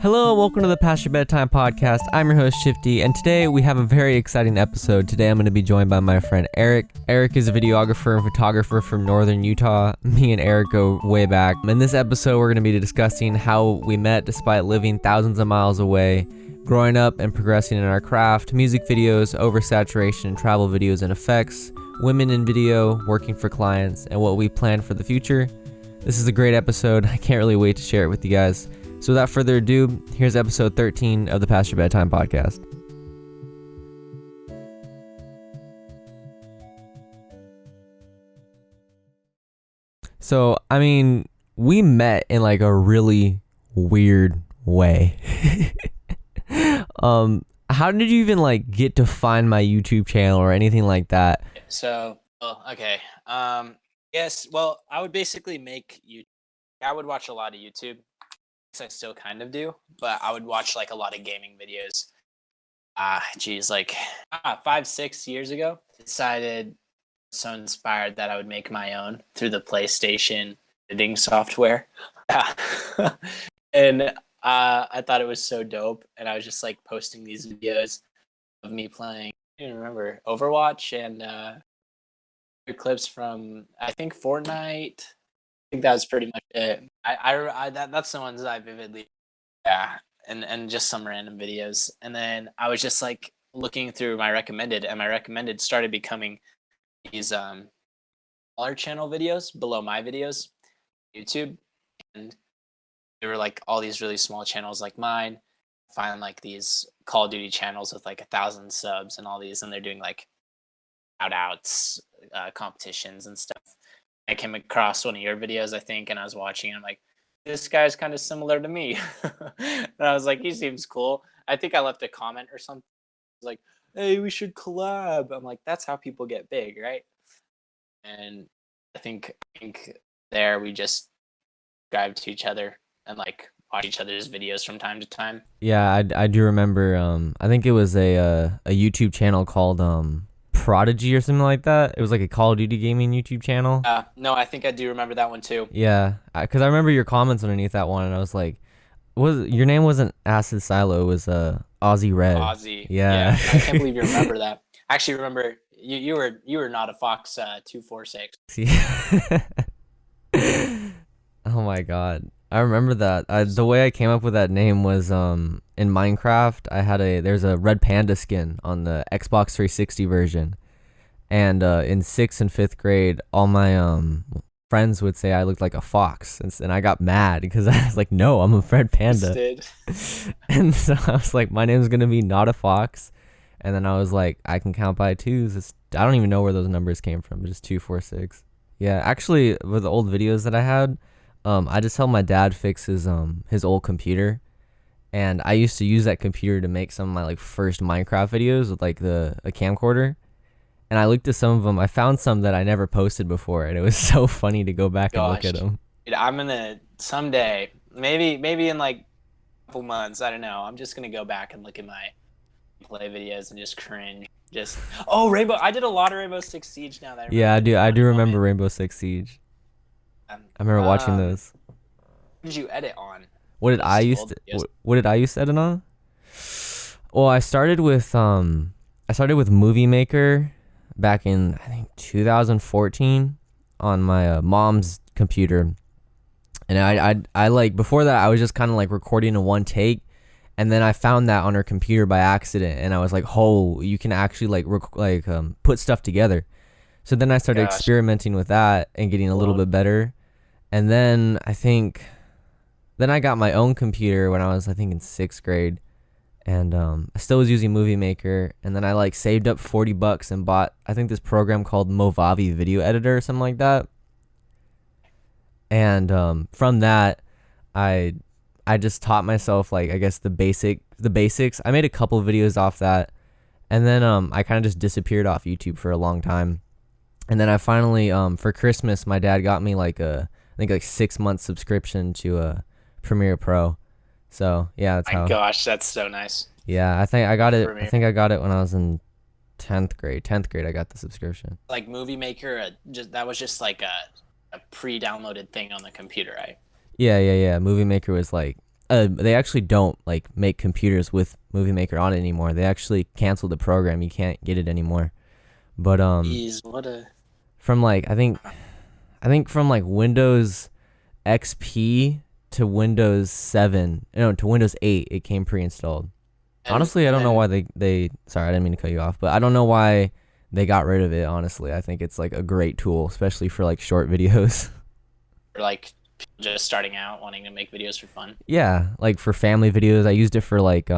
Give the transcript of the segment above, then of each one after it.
Hello, welcome to the Past Your Bedtime Podcast. I'm your host, Chifftie, and today we have a very exciting episode. Today I'm going to be joined by my friend Eric. Eric is a videographer and photographer from northern Utah. Me and Eric go way back. In this episode, we're going to be discussing how we met despite living thousands of miles away, growing up and progressing in our craft, music videos, oversaturation, travel videos and effects, women in video, working for clients, and what we plan for the future. This is a great episode. I can't really wait to share it with you guys. So without further ado, here's episode 13 of the Past Your Bedtime Podcast. So, we met in like a really weird way. How did you even like get to find my YouTube channel or anything like that? I would basically I would watch a lot of YouTube. I still kind of do, but I would watch like a lot of gaming videos. 5-6 years ago, decided so inspired that I would make my own through the PlayStation editing software. And I thought it was so dope, and I was just like posting these videos of me playing, I don't remember, Overwatch and clips from I think Fortnite. I think that was pretty much it. That's the ones that I vividly, and just some random videos. And then I was just like looking through my recommended, and my recommended started becoming these smaller channel videos below my videos, YouTube, and there were like all these really small channels like mine. Find like these Call of Duty channels with like 1,000 subs and all these, and they're doing like shout outs, competitions and stuff. I came across one of your videos, I think, and I was watching, and I'm like, this guy's kind of similar to me. And I was like, he seems cool. I think I left a comment or something. I was like, hey, we should collab. I'm like, that's how people get big, right? And I think there we just subscribed to each other and like watch each other's videos from time to time. Yeah, I do remember. I think it was a YouTube channel called Prodigy or something like that. It was like a Call of Duty gaming YouTube channel. No, I think I do remember that one too. Yeah, because I remember your comments underneath that one, and I was like, your name wasn't Acid Silo, it was Aussie Red. Aussie. Yeah. I can't believe you remember that. I actually remember you were not a Fox 246. Oh my god, I remember that. The way I came up with that name was in Minecraft. There's a red panda skin on the Xbox 360 version, and in 6th and 5th grade, all my friends would say I looked like a fox, and I got mad because I was like, no, I'm a red panda. And so I was like, my name's gonna be not a fox, and then I was like, I can count by twos. I don't even know where those numbers came from, just 246. Yeah, actually, with the old videos that I had, I just helped my dad fix his old computer, and I used to use that computer to make some of my like first Minecraft videos with like a camcorder. And I looked at some of them. I found some that I never posted before, and it was so funny to go back and look at them. Dude, I'm gonna someday, maybe in like a couple months, I don't know. I'm just gonna go back and look at my play videos and just cringe. Rainbow. I did a lot of Rainbow Six Siege now that I remember. Yeah, I do remember Rainbow Six Siege. I remember watching those. What did you edit on? What did I used to edit on? Well, I started with Movie Maker back in I think 2014 on my mom's computer, and I like before that I was just kind of like recording in one take, and then I found that on her computer by accident, and I was like, oh, you can actually put stuff together. So then I started experimenting with that and getting a little bit better. And then I got my own computer when I was, I think, in 6th grade. And I still was using Movie Maker. And then I like saved up $40 and bought, I think, this program called Movavi Video Editor or something like that. And from that, I just taught myself, like, I guess the basics. I made a couple of videos off that. And then I kind of just disappeared off YouTube for a long time. And then I finally, for Christmas, my dad got me like a 6-month subscription to Premiere Pro. So yeah, that's how. Gosh, that's so nice. Yeah, I think I got it. Premiere. I think I got it when I was in 10th grade. 10th grade, I got the subscription. Like Movie Maker, that was just like a pre-downloaded thing on the computer, right? Yeah. Movie Maker was like they actually don't like make computers with Movie Maker on it anymore. They actually canceled the program. You can't get it anymore. But Jeez, what a from like I think from like Windows XP to Windows 7, no, to Windows 8, it came pre-installed. Honestly, I don't know and why they sorry, I didn't mean to cut you off, but I don't know why they got rid of it, honestly. I think it's like a great tool, especially for like short videos. for like people just starting out wanting to make videos for fun. Yeah, like for family videos, I used it for like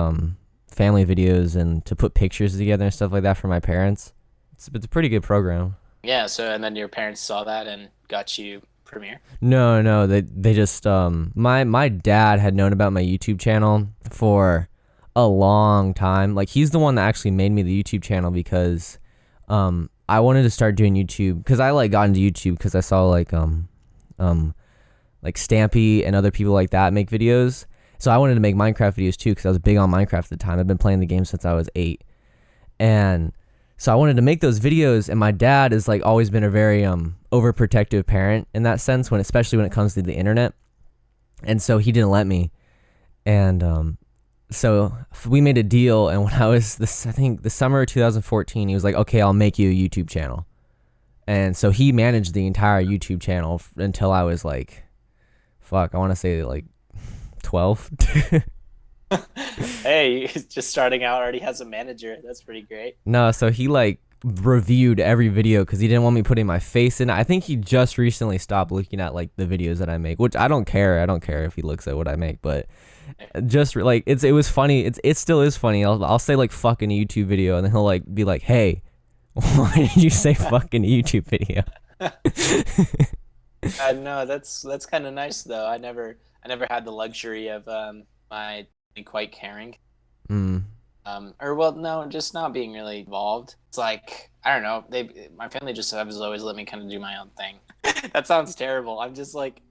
family videos and to put pictures together and stuff like that for my parents. It's a pretty good program. Yeah, so and then your parents saw that and got you Premiere. No, they just my dad had known about my YouTube channel for a long time. Like he's the one that actually made me the YouTube channel because I wanted to start doing YouTube because I like got into YouTube because I saw like Stampy and other people like that make videos. So I wanted to make Minecraft videos too because I was big on Minecraft at the time. I've been playing the game since I was 8. And so I wanted to make those videos, and my dad has like always been a very overprotective parent in that sense, especially when it comes to the internet. And so he didn't let me. And so we made a deal, and when I was I think the summer of 2014, he was like, "Okay, I'll make you a YouTube channel." And so he managed the entire YouTube channel until I was like, I want to say like 12. Hey, he's just starting out, already has a manager. That's pretty great. No, so he like reviewed every video because he didn't want me putting my face in it. I think he just recently stopped looking at like the videos that I make, which I don't care. I don't care if he looks at what I make, but just like it was funny. It still is funny. I'll say like fuck in a YouTube video, and then he'll like be like, "Hey, why did you say fuck in a YouTube video?" No, that's kind of nice though. I never had the luxury of my quite caring. Mm. Or well, no, just not being really involved. It's like I don't know. My family just has always let me kind of do my own thing. That sounds terrible. I'm just like,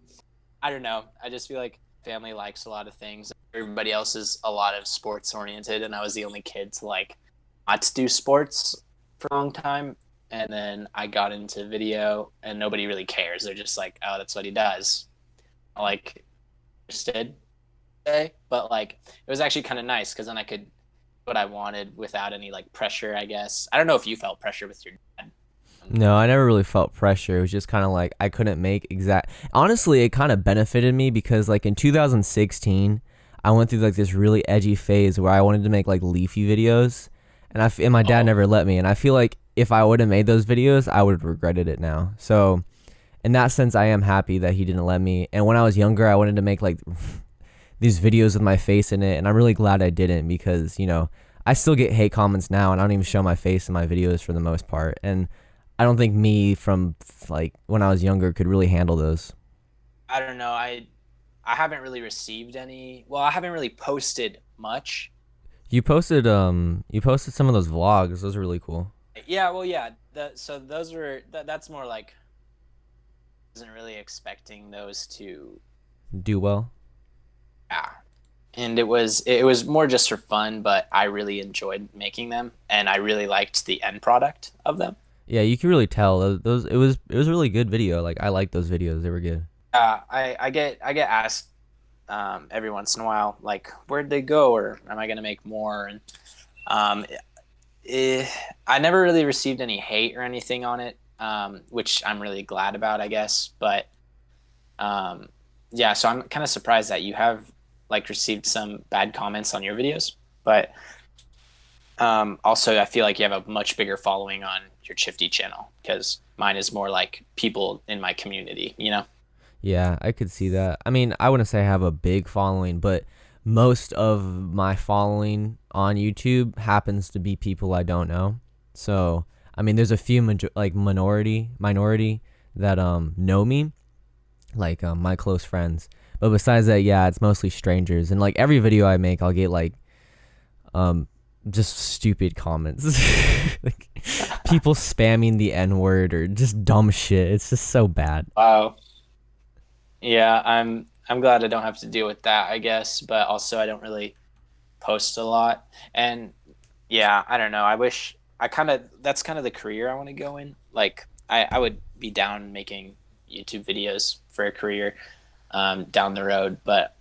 I don't know. I just feel like family likes a lot of things. Everybody else is a lot of sports oriented, and I was the only kid to like not to do sports for a long time. And then I got into video, and nobody really cares. They're just like, oh, that's what he does. I like understood, but like it was actually kind of nice because then I could do what I wanted without any like pressure. I guess I don't know if you felt pressure with your dad. No, I never really felt pressure. It was just kind of like I couldn't make exact. Honestly, it kind of benefited me because like in 2016, I went through like this really edgy phase where I wanted to make like leafy videos, and my dad never let me. And I feel like if I would have made those videos, I would have regretted it now. So in that sense, I am happy that he didn't let me. And when I was younger, I wanted to make like these videos with my face in it, and I'm really glad I didn't because I still get hate comments now, and I don't even show my face in my videos for the most part. And I don't think me from like when I was younger could really handle those. I don't know. I haven't really received any. Well, I haven't really posted much. You posted some of those vlogs. Those are really cool. Yeah, well, yeah. So those were that's more like I wasn't really expecting those to. Do well. Yeah, and it was more just for fun, but I really enjoyed making them, and I really liked the end product of them. Yeah, you can really tell those. It was a really good video. Like I like those videos. They were good. I get asked every once in a while, like, where'd they go, or am I gonna make more? And um, I never really received any hate or anything on it, which I'm really glad about, I guess. But yeah, so I'm kind of surprised that you have like received some bad comments on your videos, but also I feel like you have a much bigger following on your Chifftie channel because mine is more like people in my community, you know? Yeah, I could see that. I mean, I wouldn't say I have a big following, but most of my following on YouTube happens to be people I don't know. So, I mean, there's a few minority that know me, like my close friends. But besides that, yeah, it's mostly strangers. And like every video I make, I'll get like just stupid comments. Like people spamming the N-word or just dumb shit. It's just so bad. Wow. Yeah, I'm glad I don't have to deal with that, I guess, but also I don't really post a lot. And yeah, I don't know. I wish that's kind of the career I want to go in. Like I would be down making YouTube videos for a career down the road, but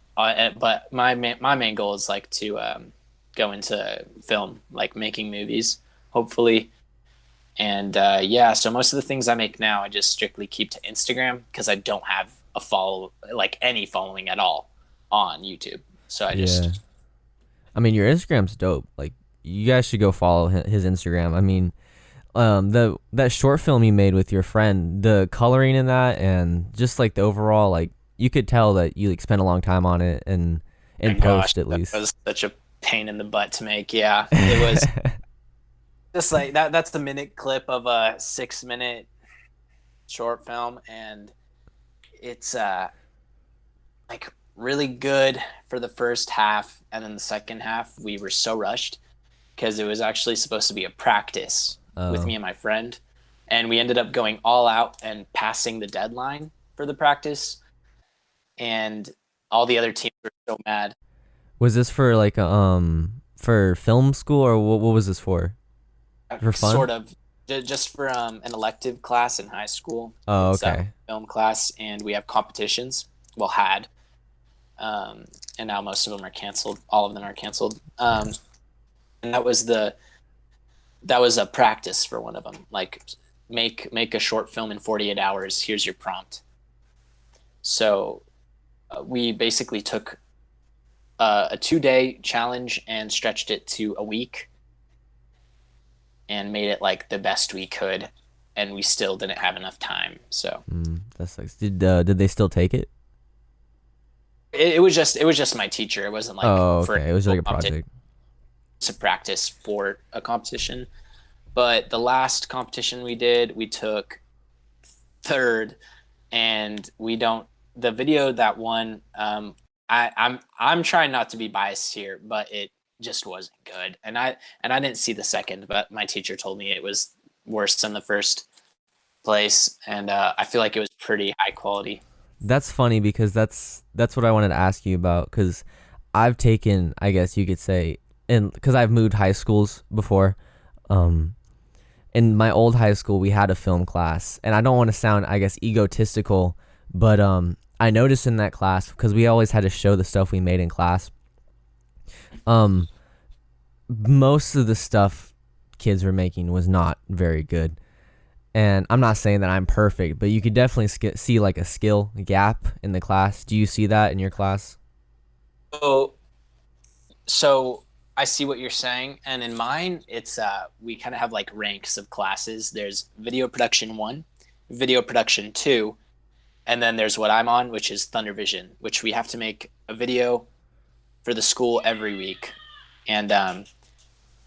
But my main goal is like to go into film, like making movies, hopefully. And yeah, so most of the things I make now, I just strictly keep to Instagram because I don't have any following at all on YouTube. So I Yeah. just I mean, your Instagram's dope. Like, you guys should go follow his Instagram. I mean, the that short film you made with your friend, the coloring in that, and just like the overall, like, you could tell that you like spent a long time on it, and in my gosh, post at that least. was such a pain in the butt to make. Yeah, it was just like that. That's the minute clip of a 6 minute short film, and it's like really good for the first half, and then the second half we were so rushed because it was actually supposed to be a practice with Oh, me and my friend, and we ended up going all out and passing the deadline for the practice, and all the other teams were so mad. was this for like for film school, or what was this for fun? Sort of just for an elective class in high school. Oh, It's okay. film class, and we have competitions. Well, had and now most of them are canceled. All of them are canceled. And that was a practice for one of them. Like make a short film in 48 hours. Here's your prompt. So we basically took a 2 day challenge and stretched it to a week and made it like the best we could. And we still didn't have enough time. So That sucks. Did they still take it? it was just my teacher. It wasn't like Oh, for okay. It was a like a competition project. to practice for a competition. But the last competition we did, we took third, and we don't. The video that won, I'm trying not to be biased here, but it just wasn't good. And I didn't see the second, but my teacher told me it was worse than the first place, and I feel like it was pretty high quality. That's funny because that's what I wanted to ask you about, because I've taken, I guess you could say, and because I've moved high schools before. Um, in my old high school, we had a film class, and I don't want to sound, I guess, egotistical, but I noticed in that class, because we always had to show the stuff we made in class. Um, Most of the stuff kids were making was not very good. And I'm not saying that I'm perfect, but you could definitely see like a skill gap in the class. Do you see that in your class? So so I see what you're saying, and in mine, it's we kind of have like ranks of classes. There's video production one, video production two, and then there's what I'm on, which is Thunder Vision, which we have to make a video for the school every week, and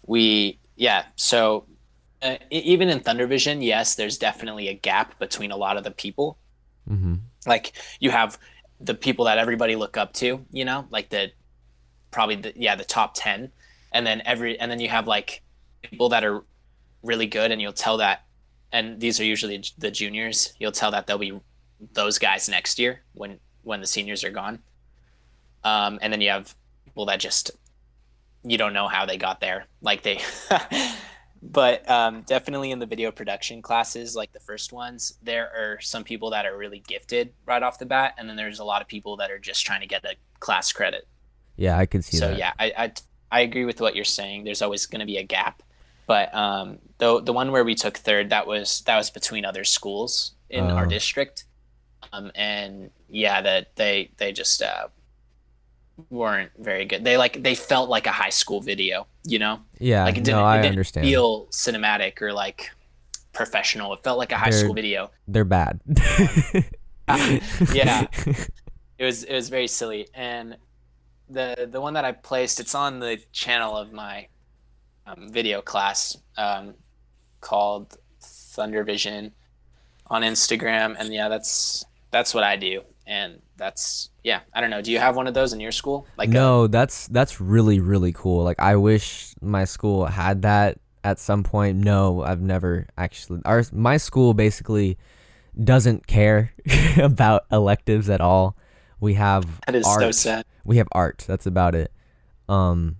we yeah. So even in Thunder Vision, yes, there's definitely a gap between a lot of the people. Mm-hmm. Like you have the people that everybody look up to, you know, like the top 10, and then you have like people that are really good, and you'll tell that, and these are usually the juniors, you'll tell that they'll be those guys next year when the seniors are gone. And then you have people that just you don't know how they got there, like they but definitely in the video production classes, like the first ones, there are some people that are really gifted right off the bat, and then there's a lot of people that are just trying to get a class credit. Yeah, I could see So that. yeah, I agree with what you're saying. There's always going to be a gap, but the one where we took third, that was between other schools in our Uh, district, and yeah, that they just weren't very good. They felt like a high school video, you know, yeah, like no, it I didn't understand. feel cinematic or like professional. It felt like a high They're school video. they're bad. Yeah, it was very silly, and the one that I placed, it's on the channel of my video class called Thunder Vision on Instagram, and yeah, that's what I do, and that's yeah. I don't know. Do you have one of those in your school? Like a No, that's really really cool. Like, I wish my school had that at some point. No, I've never actually. My school basically doesn't care about electives at all. We have that is so art. sad. We have art. That's about it. Um,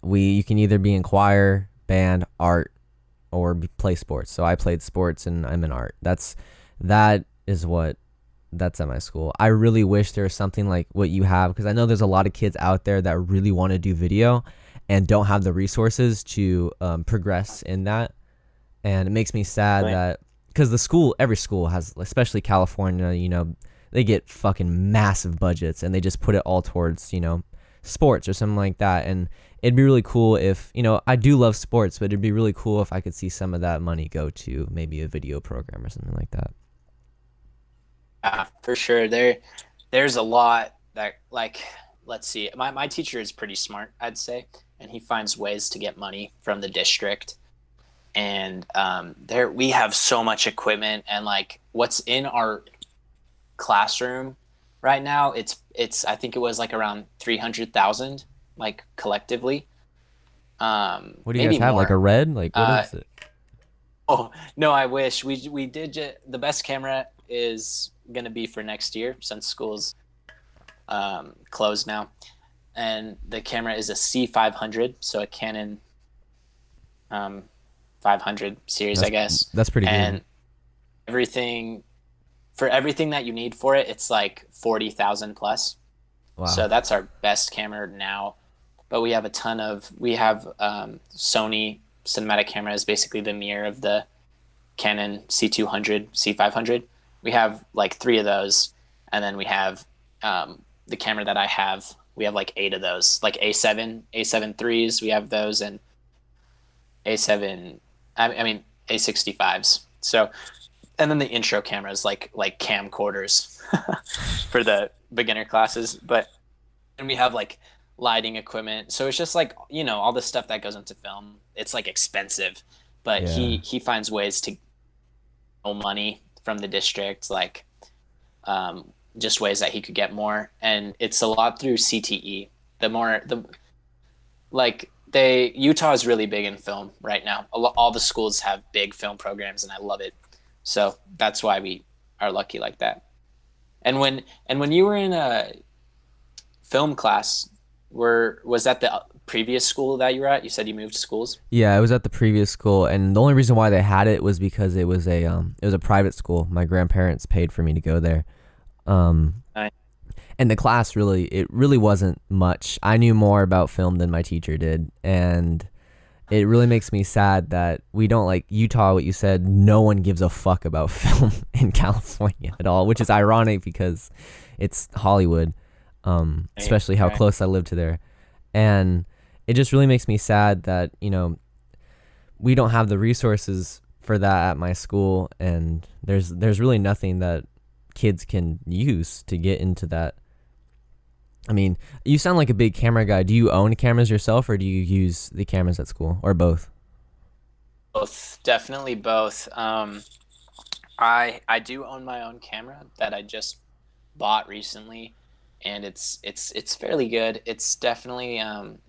you can either be in choir, band, art, or play sports. So I played sports and I'm in art. That is what That's at my school. I really wish there was something like what you have, because I know there's a lot of kids out there that really want to do video and don't have the resources to progress in that. And it makes me sad Right. that, because every school has, especially California, they get fucking massive budgets and they just put it all towards, sports or something like that. And it'd be really cool if, I do love sports, but it'd be really cool if I could see some of that money go to maybe a video program or something like that. Yeah, for sure. There's a lot that, like, let's see. My teacher is pretty smart, I'd say, and he finds ways to get money from the district. And there we have so much equipment, and like what's in our classroom right now, it's I think it was like around 300,000, like collectively. What do you Maybe guys have? Like a more. red? Like what Uh, is it? oh no, I wish we did. The best camera is gonna be for next year since school's closed now, and the camera is a C500, so a Canon um, 500 series, That's I guess, that's pretty good. and everything for everything that you need for it, it's like 40,000 plus. Wow. So that's our best camera now. But we have Sony cinematic cameras, basically the mirror of the Canon C200, C500. We have like three of those, and then we have the camera that I have. We have like eight of those, like A7 threes. We have those, and A7, I mean A65s. So, and then the intro cameras, like camcorders for the beginner classes. But and we have like lighting equipment. So it's just like, all the stuff that goes into film. It's like expensive, but Yeah. he finds ways to get money from the district, like just ways that he could get more. And it's a lot through CTE. The like they Utah is really big in film right now. All the schools have big film programs, and I love it. So that's why we are lucky like that. And when you were in a film class, was that the previous school that you were at? You said you moved schools. Yeah, it was at the previous school, and the only reason why they had it was because it was a private school. My grandparents paid for me to go there. Um Nice. and the class it really wasn't much. I knew more about film than my teacher did, and it really makes me sad that we don't, like Utah, what you said, no one gives a fuck about film in California at all, which is ironic because it's Hollywood, Right, especially how right. close I live to there. And it just really makes me sad that, we don't have the resources for that at my school, and there's really nothing that kids can use to get into that. I mean, you sound like a big camera guy. Do you own cameras yourself, or do you use the cameras at school, or both? Both, definitely both. I do own my own camera that I just bought recently, and it's fairly good. It's definitely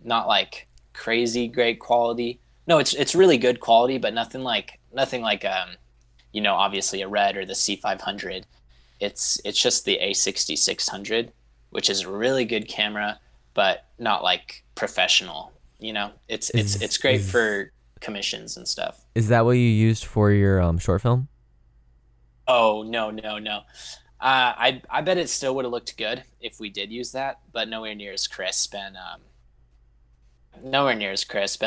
not like crazy great quality. No, it's really good quality, but nothing like obviously a Red or the C500. It's just the A6600, which is a really good camera, but not like professional. It's Is great is for commissions and stuff. is that what you used for your short film? Oh no, no, no. I bet it still would have looked good if we did use that, but nowhere near as crisp, and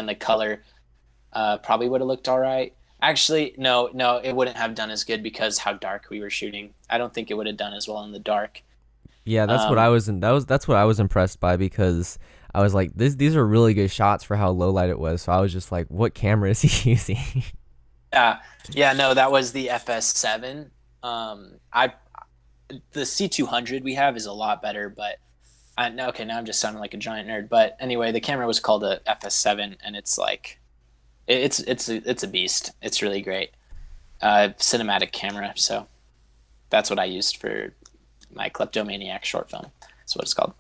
the color probably would have looked all right. Actually, no, no, it wouldn't have done as good because how dark we were shooting. I don't think it would have done as well in the dark. Yeah, that's what I Um, was in. That's what I was impressed by, because I was like, these are really good shots for how low light it was. So I was just like, what camera is he using? yeah, no, that was the FS7. I the C200 we have is a lot better, but okay, now I'm just sounding like a giant nerd. But anyway, the camera was called a FS7, and it's like it's a beast. It's really great, cinematic camera. So that's what I used for my kleptomaniac short film. That's what it's called.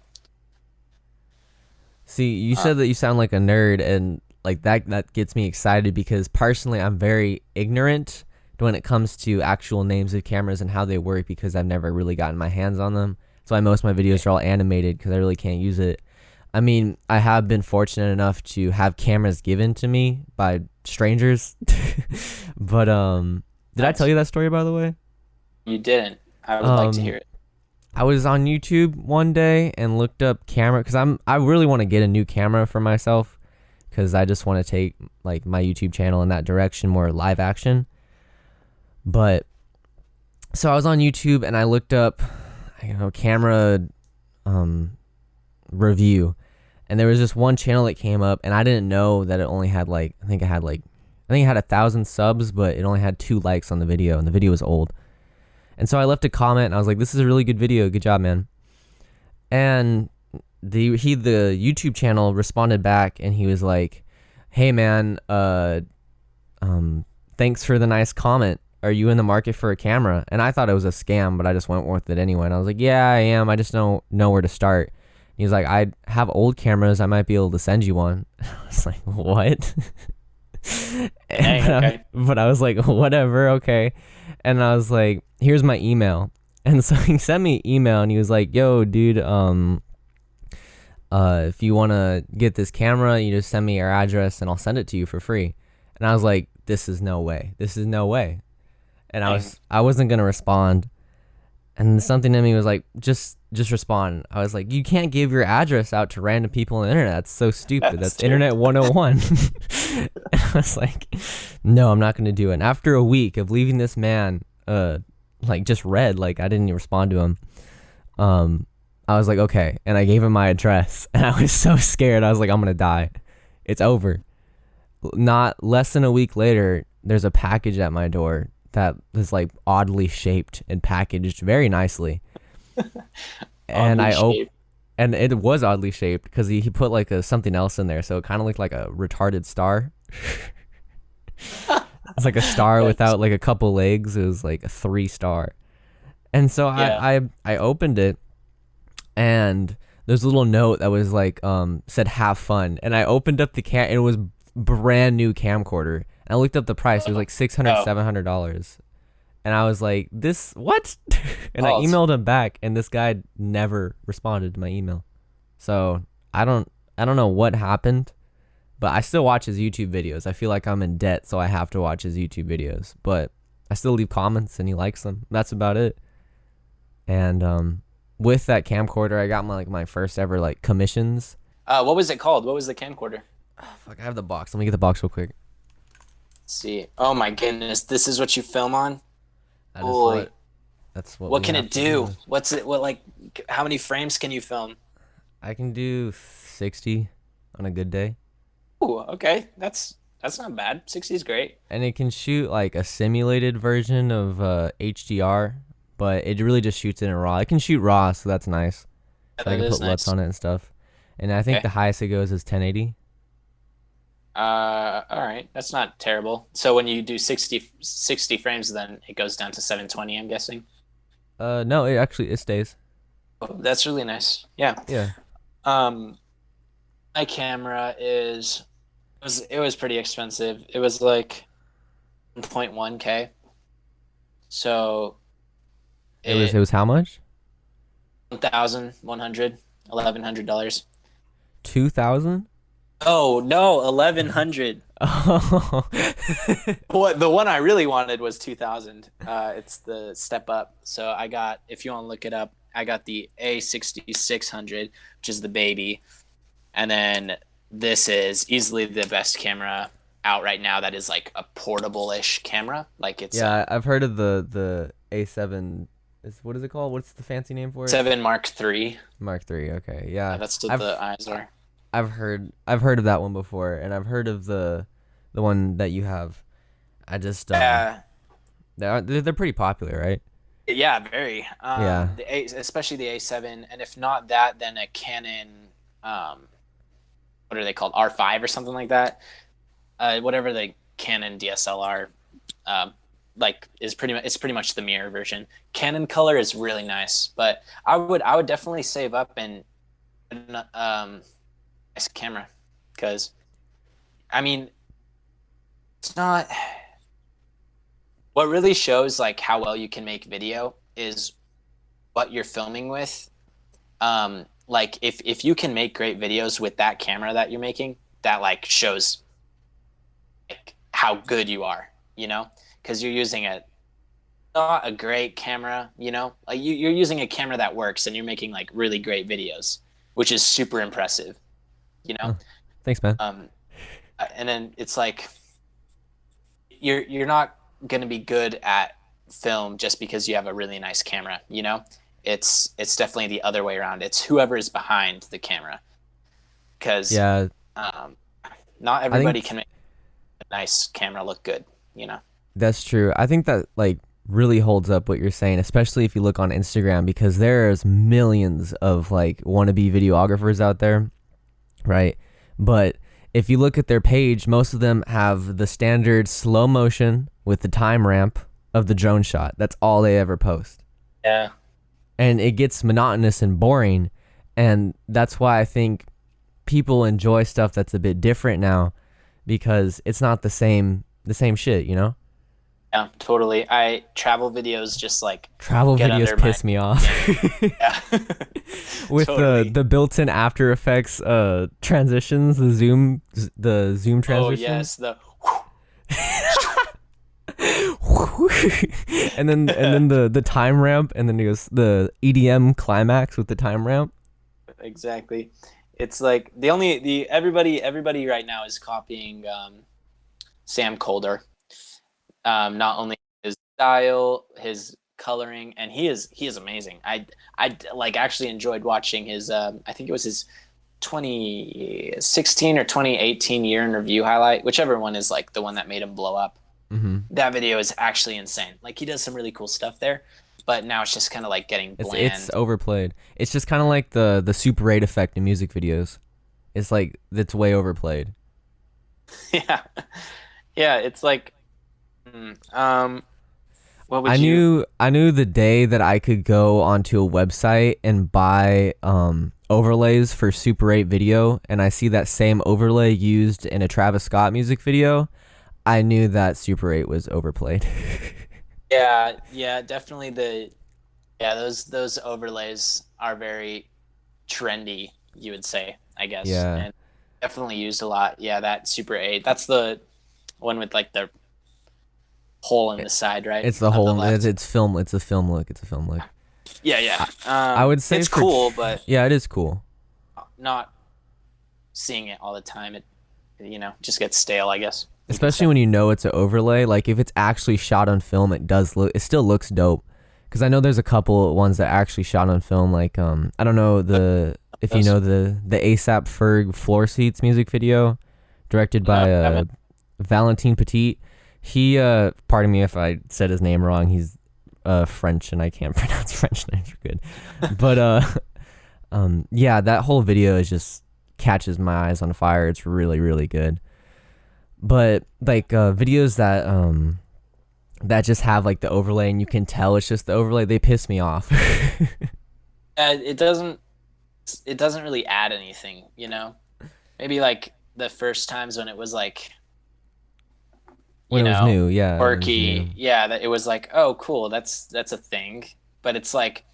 See, you Uh, said that you sound like a nerd, and like that gets me excited, because personally I'm very ignorant when it comes to actual names of cameras and how they work, because I've never really gotten my hands on them. So why most of my videos are all animated, because I really can't use it. I mean, I have been fortunate enough to have cameras given to me by strangers. But did I tell nice. you that story, by the way? You didn't. I would like to hear Um it. I was on YouTube one day and looked up camera because I really want to get a new camera for myself because I just want to take like my YouTube channel in that direction, more live action. But so I was on YouTube and I looked up, camera review, and there was just one channel that came up, and I didn't know that it only had I think it had 1,000 subs, but it only had 2 likes on the video, and the video was old. And so I left a comment and I was like, "This is a really good video. Good job, man." And the YouTube channel responded back and he was like, "Hey man, thanks for the nice comment. Are you in the market for a camera?" And I thought it was a scam, but I just went with it anyway. And I was like, "Yeah, I am. I just don't know where to start." He was like, "I have old cameras. I might be able to send you one." I was like, "What?" But I was like, "Whatever, okay." And I was like, "Here's my email." And so he sent me an email and he was like, "Yo, dude, if you want to get this camera, you just send me your address and I'll send it to you for free." And I was like, "This is no way. This is no way." And I wasn't going to respond. And something in me was like, just respond. I was like, "You can't give your address out to random people on the internet. That's so stupid. That's Internet 101. And I was like, "No, I'm not going to do it." And after a week of leaving this man, just read, I didn't even respond to him. I was like, "Okay." And I gave him my address and I was so scared. I was like, "I'm going to die. It's over." Not less than a week later, there's a package at my door that was oddly shaped and packaged very nicely. And and it was oddly shaped because he put something else in there, so it kind of looked like a retarded star. It's like a star without a couple legs. It was like a 3-star. And so I opened it, and there's a little note that was said "have fun," and I opened up the and it was brand new camcorder. And I looked up the price. It was $600-$700. And I was like, "This what?" And I emailed him back, and this guy never responded to my email. So I don't know what happened, but I still watch his YouTube videos. I feel like I'm in debt, so I have to watch his YouTube videos. But I still leave comments, and he likes them. That's about it. And with that camcorder, I got my first ever commissions. What was it called? What was the camcorder? Oh, fuck, I have the box. Let me get the box real quick. Let's see. Oh my goodness, this is what you film on? That's what. What can it do? What's it? How many frames can you film? I can do 60 on a good day. Ooh, okay. That's not bad. 60 is great. And it can shoot a simulated version of HDR, but it really just shoots it in RAW. It can shoot RAW, so that's nice. So I can put LUTs on it and stuff. And I think the highest it goes is 1080. All right. That's not terrible. So when you do 60 frames, then it goes down to 720, I'm guessing. No, it stays. Oh, that's really nice. Yeah. Yeah. My camera it was pretty expensive. It was 1.1K. So it was how much? $1,100. 2,000? Oh no, 1,100. Oh. The one I really wanted was 2,000. It's the step up. So I got, if you want to look it up, I got the A6600, which is the baby, and then this is easily the best camera out right now. That is a portable-ish camera. I've heard of the A7. What is it called? What's the fancy name for it? 7 Mark III. Mark III. Okay, yeah. That's what the eyes are. I've heard of that one before, and I've heard of the one that you have. I just they're pretty popular, right? Yeah, very. Yeah. Especially the A7, and if not that, then a Canon. What are they called? R5 or something like that. Whatever the Canon DSLR, is pretty much the mirror version. Canon color is really nice, but I would definitely save up and camera, because it's not what really shows how well you can make video is what you're filming with. If you can make great videos with that camera that you're making, that shows how good you are, because you're using a not a great camera, you know? Like you're using a camera that works and you're making like really great videos, which is super impressive, you know? Oh, thanks, man. Um, and then it's like you're not going to be good at film just because you have a really nice camera, you know? It's definitely the other way around. It's whoever is behind the camera because Yeah, um, not I everybody think can make a nice camera look good, you know? that's true. I think that like really holds up what you're saying, especially if you look on Instagram, because there's millions of like wannabe videographers out there, right? But if you look at their page, most of them have the standard slow motion with the time ramp of the drone shot. That's all they ever post. Yeah. And it gets monotonous and boring. And that's why I think people enjoy stuff that's a bit different now, because it's not the same shit, you know? Yeah, totally. I travel videos just like Travel get videos under my piss me off. skin. Yeah. With Totally. the built-in After Effects transitions, the zoom Oh transition. yes, the And then the time ramp, and then it goes the EDM climax with the time ramp. exactly. It's like the everybody right now is copying Sam Colder. Not only his style, his coloring, and he is amazing. I like actually enjoyed watching his. I think it was his 2016 or 2018 year in review highlight, whichever one is like the one that made him blow up. Hmm. That video is actually insane. Like he does some really cool stuff there, but now it's just kind of like getting It's bland. overplayed. It's just kind of like the Super 8 effect in music videos. It's like it's way overplayed. Yeah, yeah. It's like, what I would you? knew I knew the day that I could go onto a website and buy overlays for Super 8 video, and I see that same overlay used in a Travis Scott music video. I knew that Super 8 was overplayed. Yeah, yeah. Definitely yeah, those overlays are very trendy, you would say, I guess, Yeah, and definitely used a lot. Yeah, that Super 8. That's the one with like the hole in it, the side, right, it's the of the whole. It's, left. it's film. It's a film look. It's a film look. Yeah, yeah. I, I would say It's for cool, but yeah, it is cool. not seeing it all the time. It just gets stale, I guess you could Especially say. when you know it's an overlay. Like if it's actually shot on film, it still looks dope. Because I know there's a couple ones that actually shot on film. Like I don't know if you Those, know the ASAP Ferg floor seats music video, directed no, by I haven't. Valentin Petit. He pardon me if I said his name wrong. He's French and I can't pronounce French names good. But yeah, that whole video is just catches my eyes on fire. It's really really good. But like videos that just have like the overlay and you can tell it's just the overlay, they piss me off. It doesn't. It doesn't really add anything, Maybe like the first times when it was like, When it was new, yeah, when it was new. quirky. Yeah, that it was like, oh, cool. That's a thing. But it's like,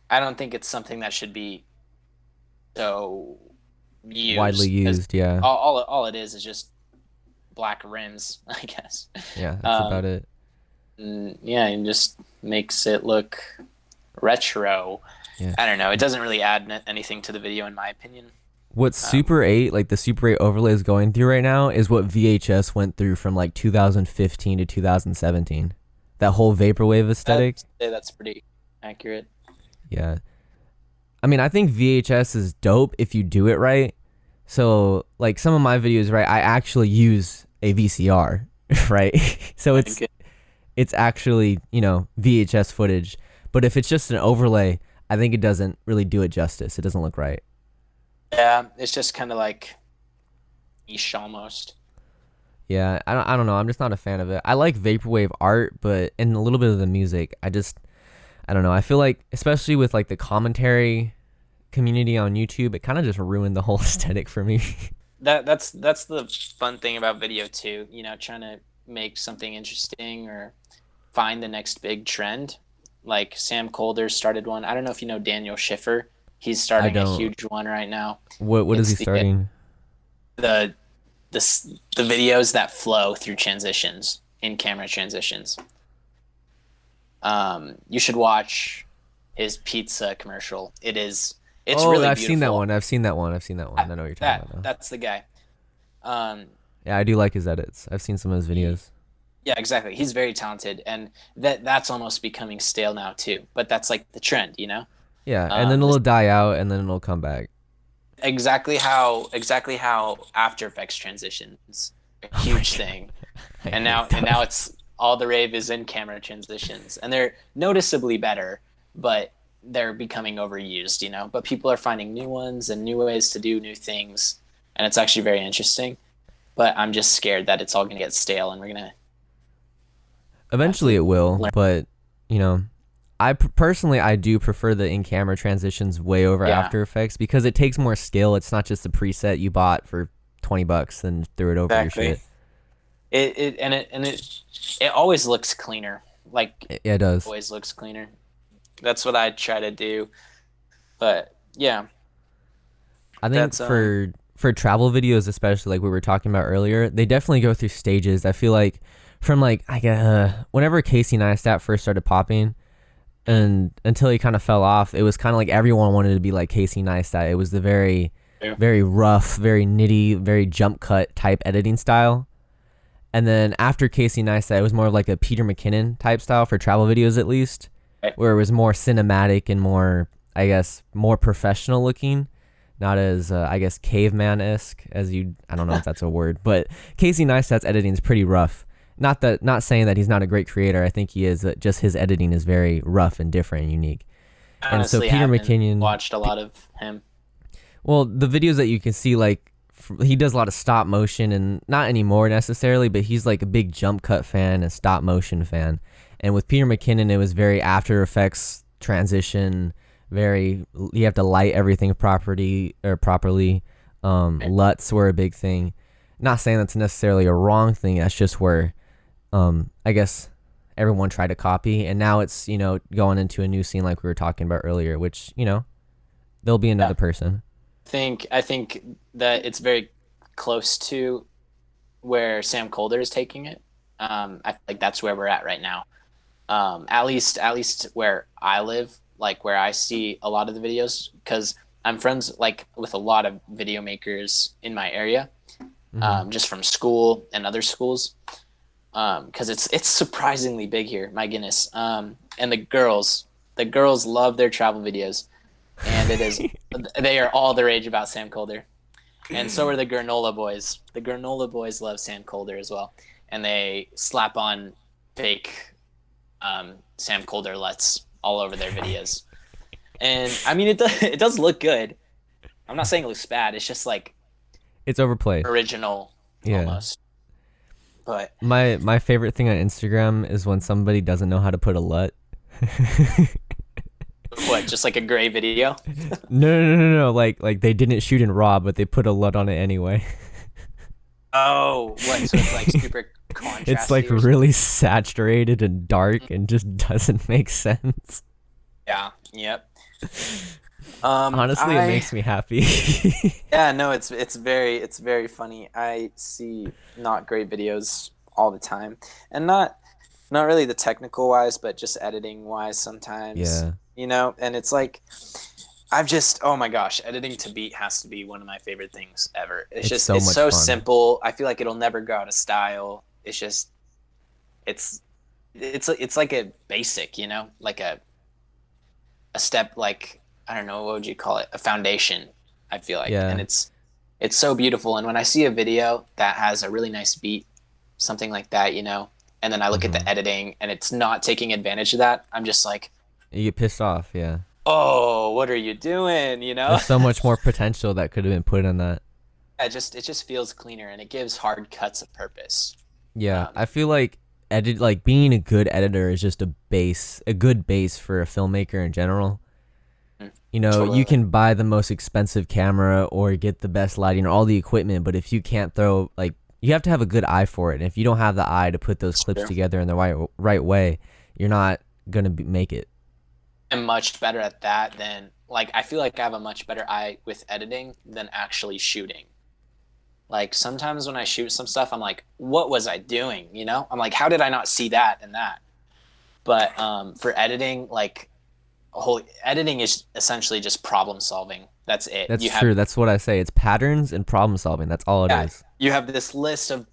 I don't think it's something that should be so Widely used because used, yeah. all it is just black rims, I guess. Yeah, that's about Um, it. yeah, and just makes it look retro. Yeah. I don't know. It doesn't really add anything to the video, in my opinion. What Um, Super 8, like the Super 8 overlay is going through right now is what VHS went through from like 2015 to 2017. That whole vaporwave I'd aesthetic. say that's pretty accurate. Yeah. I mean, I think VHS is dope if you do it right. So, like some of my videos, right, I actually use a VCR, right? So it's Like, it's actually, VHS footage. But if it's just an overlay, I think it doesn't really do it justice. It doesn't look right. yeah, it's just kind of like niche almost. Yeah, I don't know. I'm just not a fan of it. I like vaporwave art, but and a little bit of the music. I don't know. I feel like especially with like the commentary community on YouTube, it kind of just ruined the whole aesthetic for me. That's the fun thing about video too. Trying to make something interesting or find the next big trend. Like Sam Colder started one. I don't know if you know Daniel Schiffer. He's I starting a don't. huge one right now. What is It's he starting? the the videos that flow through transitions in camera transitions. You should watch his pizza commercial. It's Oh, really I've seen that beautiful. one. I've seen that one. I've seen that one. I know what you're talking about now. That's the guy. Um, Yeah, I do like his edits. I've seen some of his he, videos. yeah, exactly. He's very talented, and that's almost becoming stale now too. But that's like the trend, you know. Yeah, and then This it'll die out, and then it'll come back. exactly how After Effects transitions, a Oh my huge god, thing, I and hate now those. it's all the rave is in camera transitions, and they're noticeably better, but they're becoming overused, you know. But people are finding new ones and new ways to do new things, and it's actually very interesting. But I'm just scared that it's all gonna get stale, and we're gonna have Eventually, it to will, learn. but you know, personally I do prefer the in-camera transitions way over Yeah, After Effects because it takes more skill. It's not just a preset you bought for $20 and threw it over your exactly. shit. It always looks cleaner. Like Yeah, it does. always looks cleaner. That's what I try to do. But yeah, I think that's for travel videos, especially like we were talking about earlier, they definitely go through stages. I feel like from like I guess whenever Casey Neistat first started popping, and until he kind of fell off, it was kind of like everyone wanted to be like Casey Neistat. It was the yeah. very rough, very nitty, very jump cut type editing style. And then after Casey Neistat, it was more of like a Peter McKinnon type style for travel videos, at least, where it was more cinematic and more, I guess, more professional looking, not as I guess caveman esque as you. I don't know if that's a word, but Casey Neistat's editing is pretty rough. Not saying that he's not a great creator. I think he is. Just his editing is very rough and different and unique. I And so honestly Peter haven't McKinnon, watched a lot of him. well, the videos that you can see, like he does a lot of stop motion, and not anymore necessarily, but he's like a big jump cut fan and stop motion fan. And with Peter McKinnon, it was very After Effects transition. Very, you have to light everything properly. LUTs were a big thing. Not saying that's necessarily a wrong thing. That's just where, I guess everyone tried to copy, and now it's going into a new scene like we were talking about earlier, which there'll be Yeah. another person. I think that it's very close to where Sam Colder is taking it. I feel like that's where we're at right now. At least where I live, like where I see a lot of the videos, because I'm friends like with a lot of video makers in my area, Hmm. just from school and other schools. Because it's surprisingly big here. My goodness. And the girls love their travel videos, and they are all the rage about Sam Colder, and so are the Granola Boys. The Granola Boys love Sam Colder as well, and they slap on fake Sam Colder LUTs all over their videos. And I mean, it does look good. I'm not saying it looks bad. It's just like It's overplayed. original Yeah. almost. But My favorite thing on Instagram is when somebody doesn't know how to put a LUT. what? Just like a gray video? No. Like they didn't shoot in RAW, but they put a LUT on it anyway. Oh, what? So it's like super It's like contrasty or something? really saturated and dark and just doesn't make sense. Yeah. Yep. Honestly, it I makes me happy. Yeah, no, it's very funny. I see not great videos all the time, and not really the technical wise, but just editing wise sometimes, Yeah, and it's like I've just oh my gosh, editing to beat has to be one of my favorite things ever. It's it's just so it's much so fun. simple. I feel like it'll never go out of style. It's just it's it's like a basic, like a step, like I don't know, what would you call it? A foundation, I feel like. And Yeah. it's so beautiful. And when I see a video that has a really nice beat, something like that, and then I look at Hmm. the editing and it's not taking advantage of that, I'm just like, You get pissed off. Yeah. "Oh, what are you doing?" There's so much more potential that could have been put in that. It just feels cleaner and it gives hard cuts a purpose. Yeah, Um, I feel like being a good editor is just a good base for a filmmaker in general. You totally. can buy the most expensive camera or get the best lighting or all the equipment, but if you can't throw you have to have a good eye for it. And if you don't have the eye to put those It's clips true. together in the right way, you're not gonna make it. I'm much better at that than like I feel like I have a much better eye with editing than actually shooting. Like sometimes when I shoot some stuff, I'm like, what was I doing? I'm like, how did I not see that and that? But for editing, like whole editing is essentially just problem solving. That's it. That's You have true. That's what I say. It's patterns and problem solving. That's all it yeah, is. you have this list of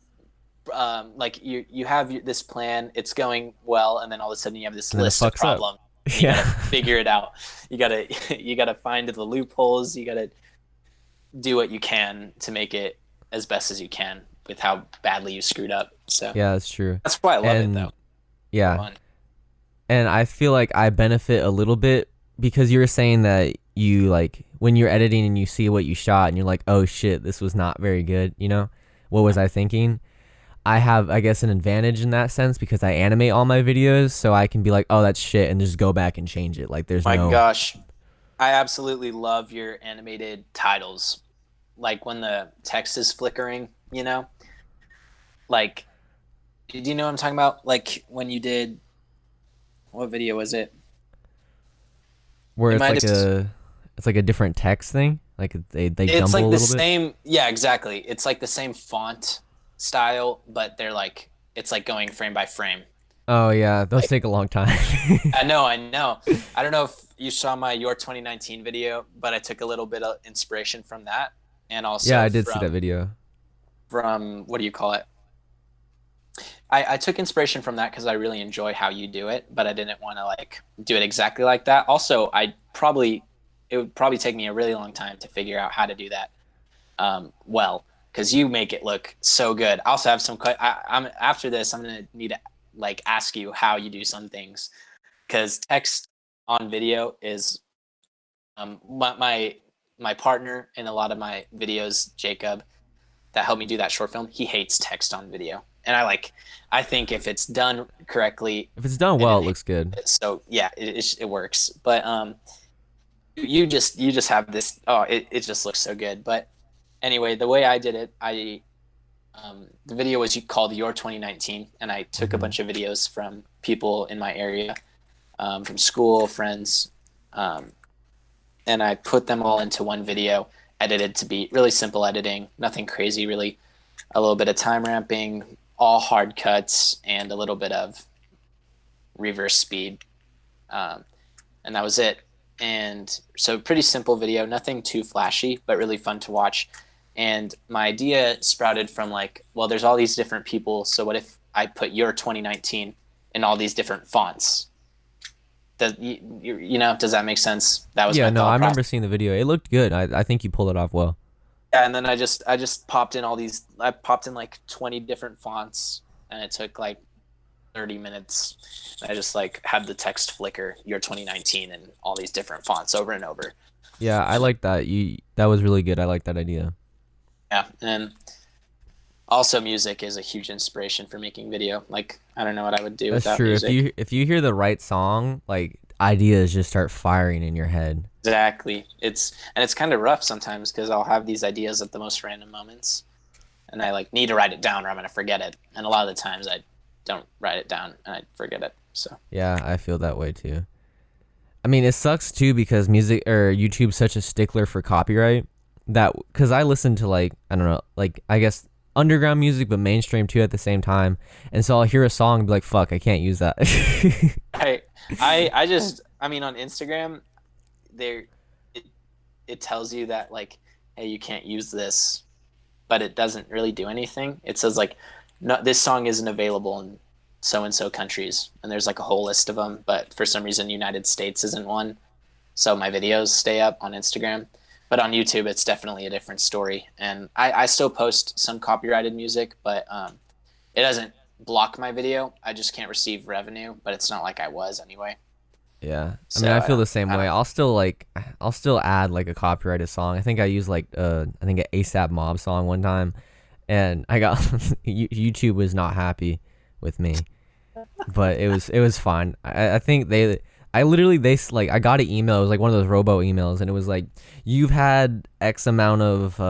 like you have this plan, it's going well, and then all of a sudden you have this And then it list of fucks up. problems, and you Yeah. gotta figure it out. You gotta you gotta find the loopholes. You gotta do what you can to make it as best as you can with how badly you screwed up. So Yeah, that's true. that's why I love it And though. yeah, Fun. and I feel like I benefit a little bit because you were saying that you like when you're editing and you see what you shot and you're like, oh shit, this was not very good. You know, what was I thinking? I have, I guess, an advantage in that sense because I animate all my videos, so I can be like, oh, that's shit, and just go back and change it. Like, there's My no, gosh, I absolutely love your animated titles. Like when the text is flickering, you know? Like, do you know what I'm talking about? Like when you did, what video was it? where It it's might like have, it's like a different text thing. Like they it's jumble a like the little bit. same, yeah, exactly. It's like the same font style, but they're like, it's like going frame by frame. Oh yeah, those Like, take a long time. I know, I know. I don't know if you saw my Your 2019 video, but I took a little bit of inspiration from that, and Yeah, also I did see that video. from what do you call it? I took inspiration from that because I really enjoy how you do it, but I didn't want to like do it exactly like that. Also, it would probably take me a really long time to figure out how to do that well, because you make it look so good. I also have some. I'm after this. I'm gonna need to like ask you how you do some things because text on video is my partner in a lot of my videos, Jacob, that helped me do that short film. He hates text on video, and I think if it's done correctly, If it's done and well, it looks good. so yeah, it works. But you just have this. Oh, it just looks so good. But anyway, the way I did it, the video was called Your 2019, and I took a Mhm. bunch of videos from people in my area, from school, friends, and I put them all into one video, edited to be really simple editing, nothing crazy, really. A little bit of time ramping, all hard cuts, and a little bit of reverse speed, and that was it. And so, pretty simple video, nothing too flashy, but really fun to watch. And my idea sprouted from like, well, there's all these different people. So what if I put Your 2019 in all these different fonts? Does that make sense? That was Yeah, my no, I thought process. remember seeing the video. It looked good. I think you pulled it off well. Yeah, and then I just popped in all these. I popped in like 20 different fonts, and it took like 30 minutes. I just like had the text flicker Your 2019 and all these different fonts over and over. Yeah, I like that. That was really good. I like that idea. Yeah, and also music is a huge inspiration for making video. Like I don't know what I would do That's without true. music. If you hear the right song, like ideas just start firing in your head. Exactly. It's kind of rough sometimes because I'll have these ideas at the most random moments, and I like need to write it down or I'm gonna forget it. And a lot of the times I don't write it down and I forget it. So Yeah, I feel that way too. I mean, it sucks too because music or YouTube's such a stickler for copyright that because I listen to like I don't know, like I guess underground music but mainstream too at the same time, and so I'll hear a song and be like, "Fuck, I can't use that." I I mean on Instagram there it, it tells you that like hey you can't use this, but it doesn't really do anything. It says like no, this song isn't available in so and so countries, and there's like a whole list of them. But for some reason, United States isn't one, so my videos stay up on Instagram. But on YouTube, it's definitely a different story. And I still post some copyrighted music, but it doesn't block my video. I just can't receive revenue, but it's not like I was anyway. Yeah, I mean, So I feel the same I way. don't. I'll still add like a copyrighted song. I think I used like I think an ASAP Mob song one time, and I got YouTube was not happy with me, but it was fine. I think I literally like I got an email. It was like one of those robo emails, and it was like you've had X amount of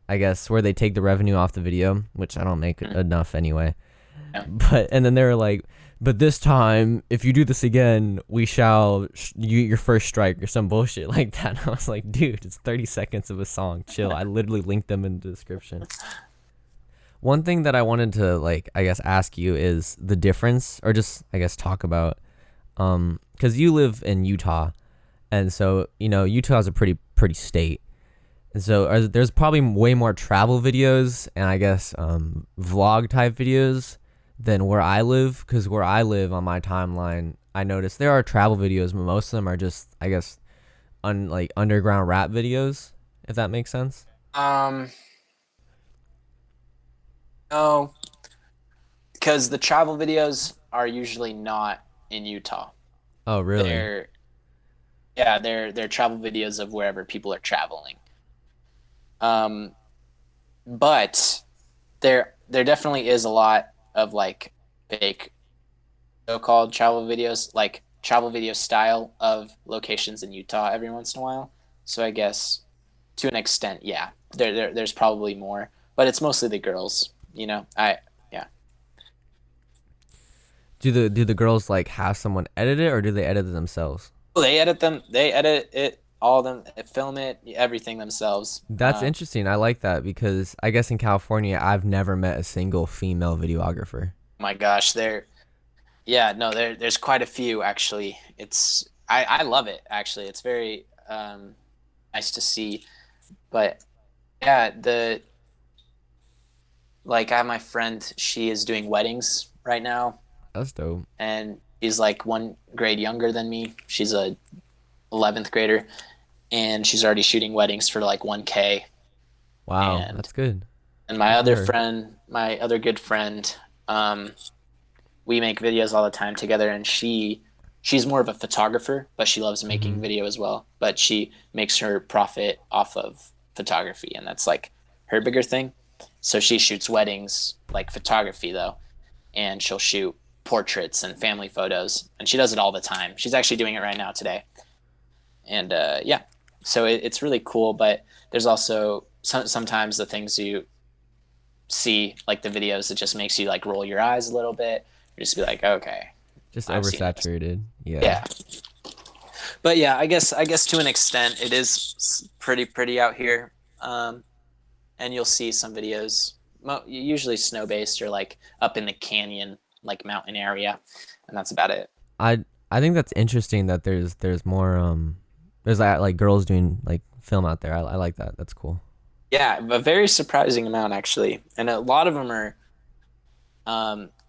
I guess where they take the revenue off the video, which I don't make enough anyway. Yeah. But and then they were like, but this time if you do this again, we shall your first strike or some bullshit like that. And I was like, dude, it's 30 seconds of a song. Chill. I literally linked them in the description. One thing that I wanted to like, I guess, ask you is the difference, or just I guess talk about, because you live in Utah, and so Utah is a pretty state, and so there's probably way more travel videos and I guess vlog type videos than where I live. Because where I live on my timeline, I noticed there are travel videos, but most of them are just I guess like underground rap videos, if that makes sense. Um, no, because the travel videos are usually not in Utah. Oh, really? They're yeah, they're travel videos of wherever people are traveling. Um, but there definitely is a lot of like fake so-called travel videos, like travel video style of locations in Utah every once in a while. So I guess to an extent, yeah, there's probably more, but it's mostly the girls. Yeah. Do the girls like have someone edit it, or do they edit it themselves? Well, they edit them. They edit it, all of them, film it, everything themselves. That's interesting. I like that because I guess in California, I've never met a single female videographer. My gosh, yeah, no, there's quite a few actually. I love it actually. It's very nice to see. But yeah, the like I have my friend, she is doing weddings right now, That's dope. and she's like one grade younger than me. She's a 11th grader, and she's already shooting weddings for like 1K. Wow, And that's good. my Good for other her. friend, my other good friend, um, we make videos all the time together, and she's more of a photographer, but she loves making Hmm. video as well. But she makes her profit off of photography, and that's like her bigger thing. So she shoots weddings, like photography though, and she'll shoot portraits and family photos, and she does it all the time. She's actually doing it right now today, and yeah, so it's really cool. But there's also sometimes the things you see, like the videos, it just makes you like roll your eyes a little bit, or just be like, okay, Just I've seen this. oversaturated. Yeah. Yeah, but yeah, I guess to an extent, it is pretty out here. And you'll see some videos, usually snow based or like up in the canyon, like mountain area, and that's about it. I think that's interesting that there's more there's like girls doing like film out there. I like that. That's cool. Yeah, a very surprising amount actually, and a lot of them are,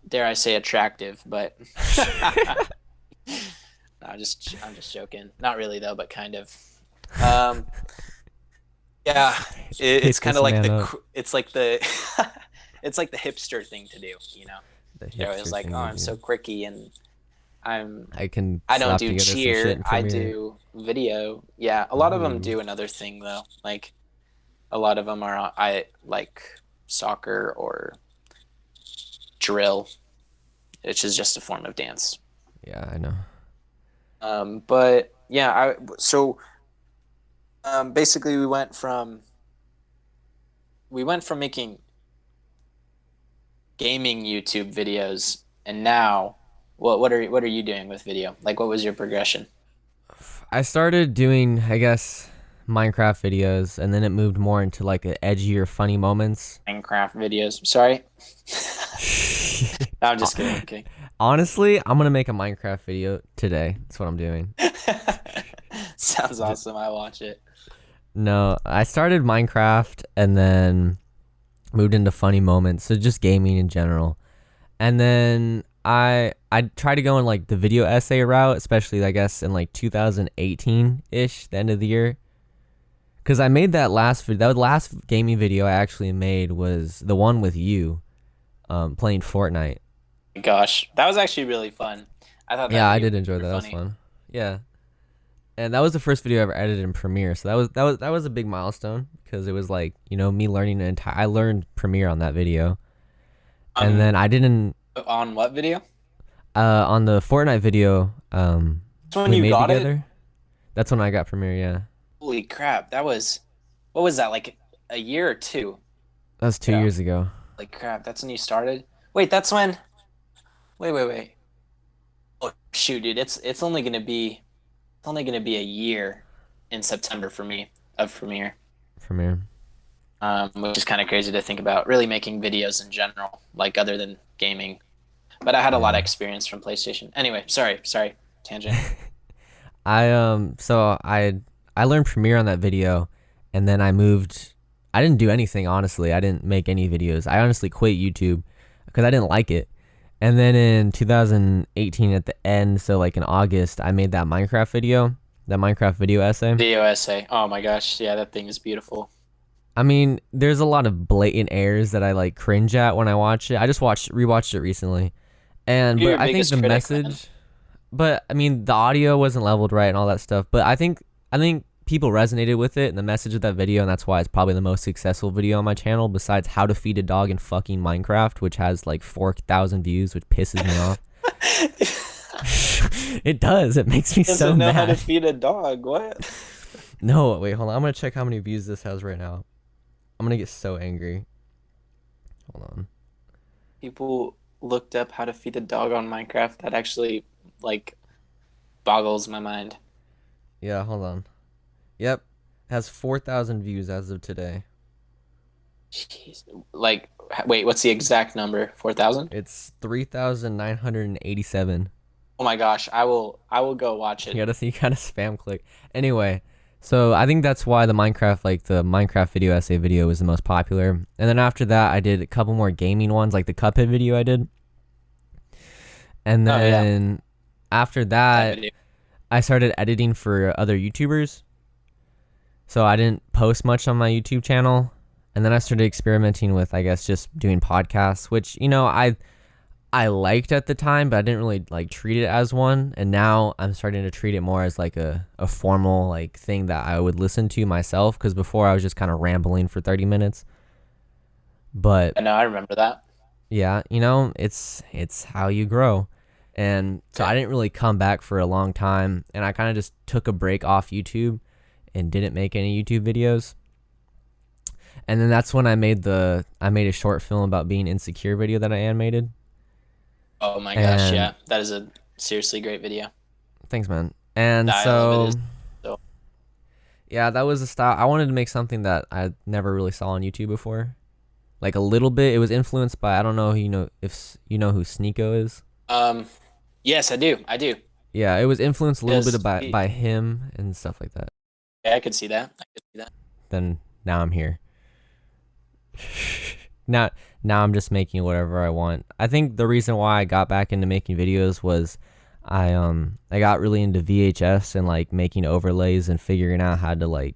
dare I say, attractive. But no, I'm just joking. Not really though, but kind of. Um, yeah, it's Hit kind this of like man up. it's like the it's like the hipster thing to do. The They're always hipster like, thing oh, to I'm do. so quirky, and I'm I can I don't slap do together some shit cheer. in I Premiere. do video. Yeah, a lot of them Ooh. do another thing though. Like a lot of them are I like soccer or drill, which is just a form of dance. Yeah, I know. But yeah, basically we went from making gaming YouTube videos, and now what are you doing with video? Like, what was your progression? I started doing, I guess, Minecraft videos, and then it moved more into like a edgier, funny moments. Minecraft videos. Sorry. No, I'm just kidding. I'm kidding. Honestly, I'm gonna make a Minecraft video today. That's what I'm doing. Sounds J- awesome. I watch it. no, I started Minecraft and then moved into funny moments, so just gaming in general. And then I tried to go in like the video essay route, especially I guess in like 2018 ish, the end of the year. Cause I made that last video. That last gaming video I actually made was the one with you, playing Fortnite. Gosh, that was actually really fun. I thought that Yeah, I video did was enjoy that. super That was funny. fun. Yeah, and that was the first video I ever edited in Premiere. So that was a big milestone because it was like me learning an entire. I learned Premiere on that video, and Um, then I didn't on what video? on the Fortnite video So when we you made got it, together. That's when I got Premiere. Yeah, holy crap, what was that, like a year or two? that was two Yeah. years ago. Like crap, that's when you started. Wait, that's when. Wait. Oh shoot, dude, it's only gonna be a year in September for me of Premiere. Premiere. which is kind of crazy to think about. Really making videos in general, like other than gaming. But I had a lot of Yeah. experience from PlayStation. Anyway, sorry, tangent. I learned Premiere on that video, and then I moved. I didn't do anything, honestly. I didn't make any videos. I honestly quit YouTube because I didn't like it. And then in 2018 at the end, so like in August, I made that Minecraft video essay. Video essay. Oh my gosh, yeah, that thing is beautiful. I mean, there's a lot of blatant errors that I like cringe at when I watch it. I just rewatched it recently. And You're but your I think biggest the critic, man. message, but I mean the audio wasn't leveled right and all that stuff. But I think people resonated with it and the message of that video, and that's why it's probably the most successful video on my channel besides how to feed a dog in fucking Minecraft, which has like 4,000 views, which pisses me off. It does. It makes me so Doesn't know how to mad. feed a dog. What? No, wait, hold on. I'm gonna check how many views this has right now. I'm gonna get so angry. Hold on. People looked up how to feed a dog on Minecraft. That actually like boggles my mind. Yeah, hold on. Yep, has 4,000 views as of today. Jeez. Like, wait, what's the exact number? 4,000? It's 3,987. Oh my gosh, I will go watch it. You gotta spam click. Anyway, so I think that's why the Minecraft video essay video was the most popular. And then after that, I did a couple more gaming ones, like the Cuphead video I did. And Oh yeah, then after that that, video. I started editing for other YouTubers. So I didn't post much on my YouTube channel. And then I started experimenting with, I guess, just doing podcasts, which, I liked at the time, but I didn't really like treat it as one. And now I'm starting to treat it more as like a formal like thing that I would listen to myself. Because before I was just kind of rambling for 30 minutes. But I know, I remember that. yeah, it's how you grow. And so I didn't really come back for a long time. And I kind of just took a break off YouTube and didn't make any YouTube videos. And then that's when I made a short film about being insecure video that I animated. Oh my gosh, And yeah, that is a seriously great video. thanks, man. And Style of it so is so. yeah, that was a style. I wanted to make something that I never really saw on YouTube before. Like a little bit. It was influenced by, I don't know, if you know who Sneeko is. Um, yes, I do. I do. Yeah, it was influenced a little bit Yes, by him and stuff like that. yeah, I could see that. I could see that. Then now I'm here. now now I'm just making whatever I want. I think the reason why I got back into making videos was I got really into VHS and like making overlays and figuring out how to like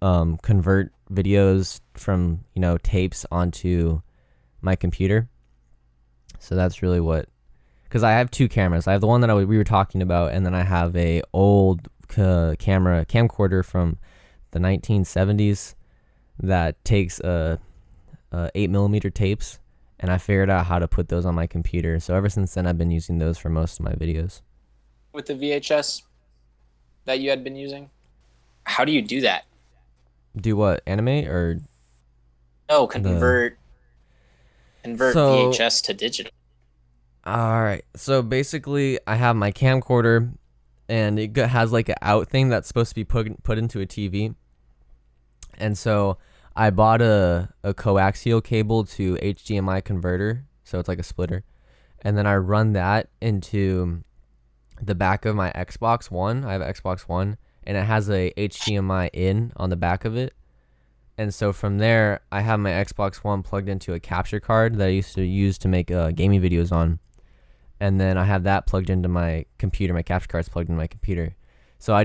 convert videos from, tapes onto my computer. So that's really what, because I have two cameras. I have the one that we were talking about, and then I have a old camcorder from the 1970s that takes 8mm tapes, and I figured out how to put those on my computer. So ever since then, I've been using those for most of my videos. With the VHS that you had been using, how do you do that? Do what? Animate or No, the? convert So VHS to digital. all right. So basically, I have my camcorder, and it has like an out thing that's supposed to be put into a TV. And so I bought a coaxial cable to HDMI converter, so it's like a splitter. And then I run that into the back of my Xbox One. I have an Xbox One, and it has a HDMI in on the back of it. And so from there, I have my Xbox One plugged into a capture card that I used to use to make gaming videos on. And then I have that plugged into my computer. My capture card's plugged into my computer. So I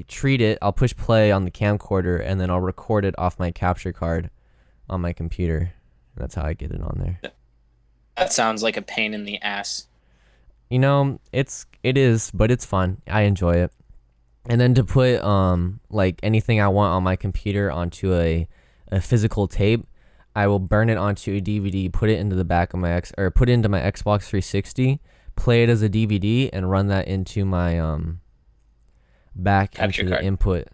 treat it. I'll push play on the camcorder, and then I'll record it off my capture card on my computer. That's how I get it on there. That sounds like a pain in the ass. It is, but it's fun. I enjoy it. And then to put like anything I want on my computer onto a physical tape, I will burn it onto a DVD, put it into the back of put it into my Xbox 360, play it as a DVD, and run that into my back Capture into the card. input.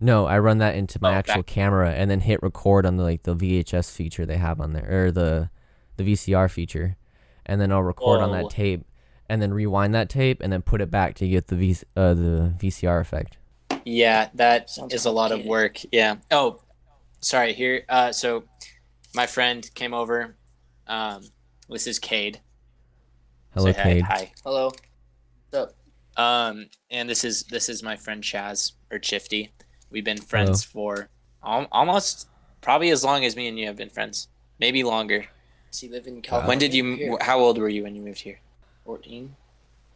No, I run that into my Oh, actual back. camera and then hit record on the VHS feature they have on there, or the VCR feature, and then I'll record on that Whoa. tape, and then rewind that tape, and then put it back to get the VCR effect. Yeah, that Sounds is a lot of complicated. work. Yeah. Oh, sorry. Here, so my friend came over. Um, this is Cade. Hello, Say hi. Cade. Hi. Hello. What's up? And this is my friend Chaz or Chifftie. We've been Hello. friends for almost probably as long as me and you have been friends. Maybe longer. Does he live in Wow. When California? did you? Here. How old were you when you moved here? 14,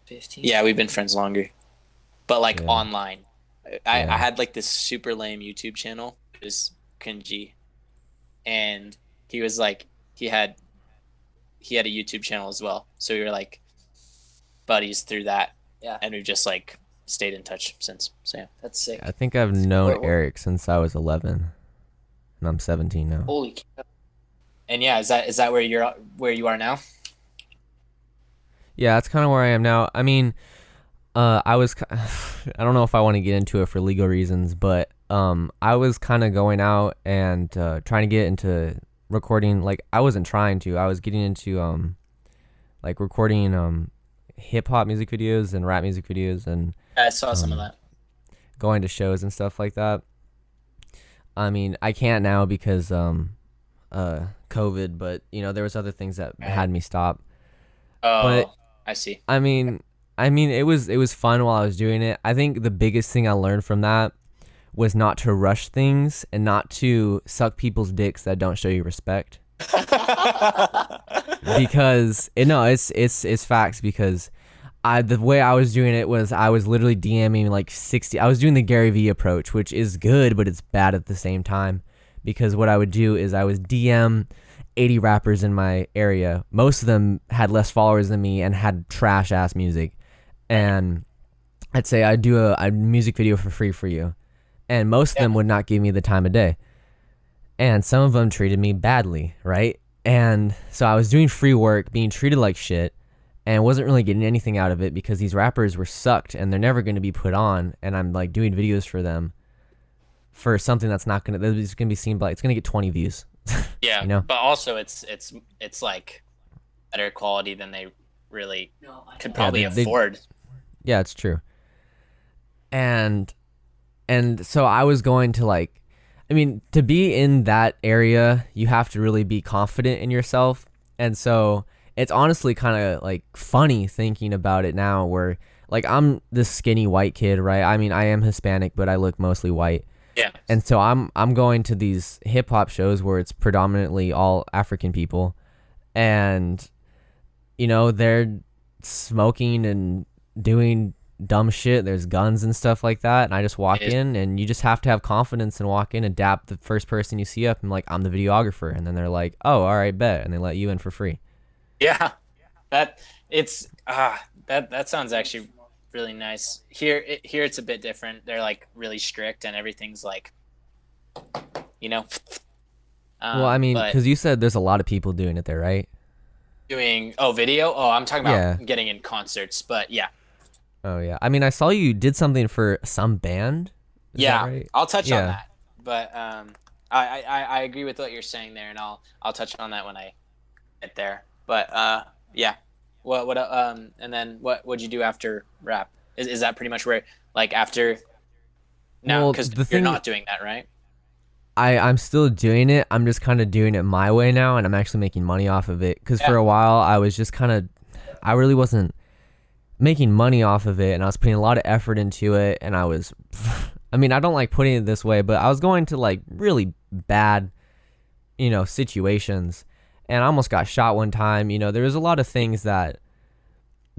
15? Yeah, we've been friends longer, but like Yeah. online. I Yeah. had like this super lame YouTube channel. It was cringy, and he was like he had a YouTube channel as well. So we were like buddies through that. Yeah. And we've just like stayed in touch since. So yeah. That's sick. I think I've known Where- Eric since I was 11, and I'm 17 now. Holy cow. And yeah, is that where you are now? Yeah, that's kind of where I am now. I mean, I was, I don't know if I want to get into it for legal reasons, but I was kind of going out and trying to get into recording. Like, I wasn't trying to. I was getting into like recording hip hop music videos and rap music videos and I saw some of that. going to shows and stuff like that. I mean, I can't now because COVID, but there was other things that had me stop. Oh, but- I see. I mean, it was fun while I was doing it. I think the biggest thing I learned from that was not to rush things and not to suck people's dicks that don't show you respect. Because it's facts. Because the way I was doing it was I was literally DMing like 60. I was doing the Gary Vee approach, which is good, but it's bad at the same time. Because what I would do is I was DM 80 rappers in my area. Most of them had less followers than me and had trash ass music. And I'd say I'd do a music video for free for you. And most of them would not give me the time of day. And some of them treated me badly, right? And so I was doing free work, being treated like shit, and wasn't really getting anything out of it because these rappers were sucked and they're never going to be put on. And I'm like doing videos for them for something that's not going to, it's going to be seen by, it's going to get 20 views. Yeah, but also it's like better quality than they really could probably afford. Yeah, it's true. And so I was going to like, I mean, to be in that area, you have to really be confident in yourself. And so it's honestly kind of like funny thinking about it now where like I'm this skinny white kid, right? I mean, I am Hispanic, but I look mostly white. Yeah. And so I'm going to these hip hop shows where it's predominantly all African people, and they're smoking and doing dumb shit. There's guns and stuff like that, and I just walk in, and you just have to have confidence and walk in and dap the first person you see up and like, I'm the videographer, and then they're like, oh, all right, bet, and they let you in for free. Yeah. That sounds actually really nice. Here it's a bit different. They're like really strict and everything's like Well, I mean, because you said there's a lot of people doing it there, right? doing video. I'm talking about getting in concerts, but yeah. Oh yeah, I mean, I saw you did something for some band. Is that right? I'll touch on that, but I agree with what you're saying there, and I'll touch on that when I get there. But yeah, what and then what'd you do after rap? Is that pretty much where like after? No, because you're not doing that, right? I'm still doing it. I'm just kind of doing it my way now, and I'm actually making money off of it. Because for a while, I was just I really wasn't making money off of it, and I was putting a lot of effort into it, and I was, I mean, I don't like putting it this way, but I was going to like really bad, situations, and I almost got shot one time. There was a lot of things that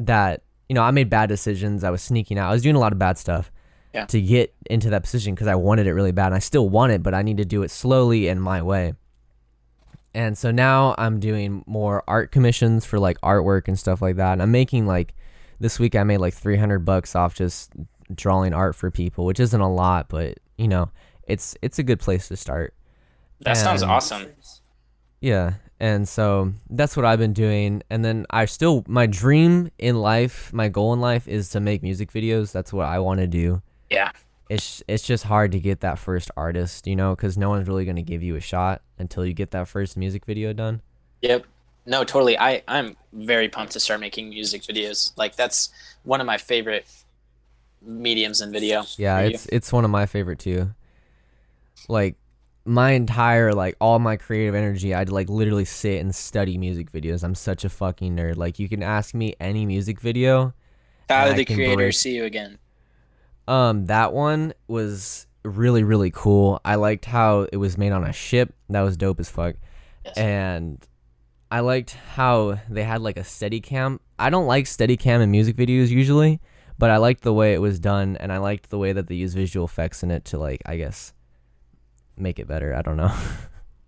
I made bad decisions. I was sneaking out. I was doing a lot of bad stuff. To get into that position because I wanted it really bad, and I still want it, but I need to do it slowly and my way. And so now I'm doing more art commissions for like artwork and stuff like that, and I'm making like this week I made like $300 off just drawing art for people, which isn't a lot, but it's a good place to start. That sounds awesome. Yeah, and so that's what I've been doing. And then my dream in life, my goal in life is to make music videos. That's what I want to do. Yeah. It's just hard to get that first artist, because no one's really going to give you a shot until you get that first music video done. Yep. No, totally. I'm very pumped to start making music videos. Like that's one of my favorite mediums in video. Yeah, it's one of my favorite too. Like my entire, like, all my creative energy, I'd like literally sit and study music videos. I'm such a fucking nerd. Like, you can ask me any music video and Tyler I the can Creator, break. see you again. That one was really, really cool. I liked how it was made on a ship. That was dope as fuck. Yes. And I liked how they had like a Steadicam. I don't like Steadicam in music videos usually, but I liked the way it was done, and I liked the way that they use visual effects in it to, like, I guess, make it better. I don't know.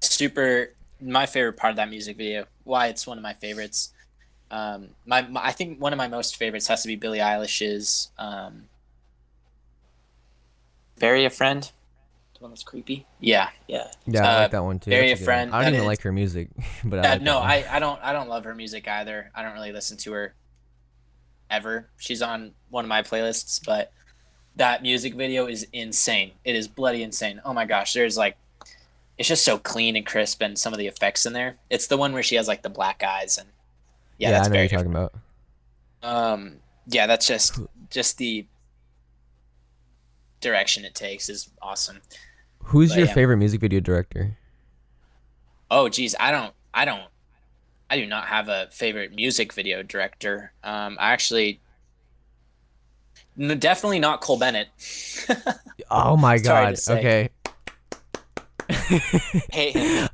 Super. My favorite part of that music video. Why it's one of my favorites. I think one of my most favorites has to be Billie Eilish's "Bury a Friend." The one that's creepy. Yeah. Yeah. Yeah, I like that one too. Bury That's a a good one. Friend. I don't that even is- like her music, but I Yeah, like no, that one. I don't love her music either. I don't really listen to her ever. She's on one of my playlists, but that music video is insane. It is bloody insane. Oh my gosh, there's like, it's just so clean and crisp, and some of the effects in there. It's the one where she has like the black eyes, and yeah, that's I know very what you're talking about. yeah, that's just the direction it takes is awesome. Who's But your yeah. favorite music video director? Oh geez, I do not have a favorite music video director. I actually, no, definitely not Cole Bennett. Oh my It's hard god. to say. Okay. Hate him.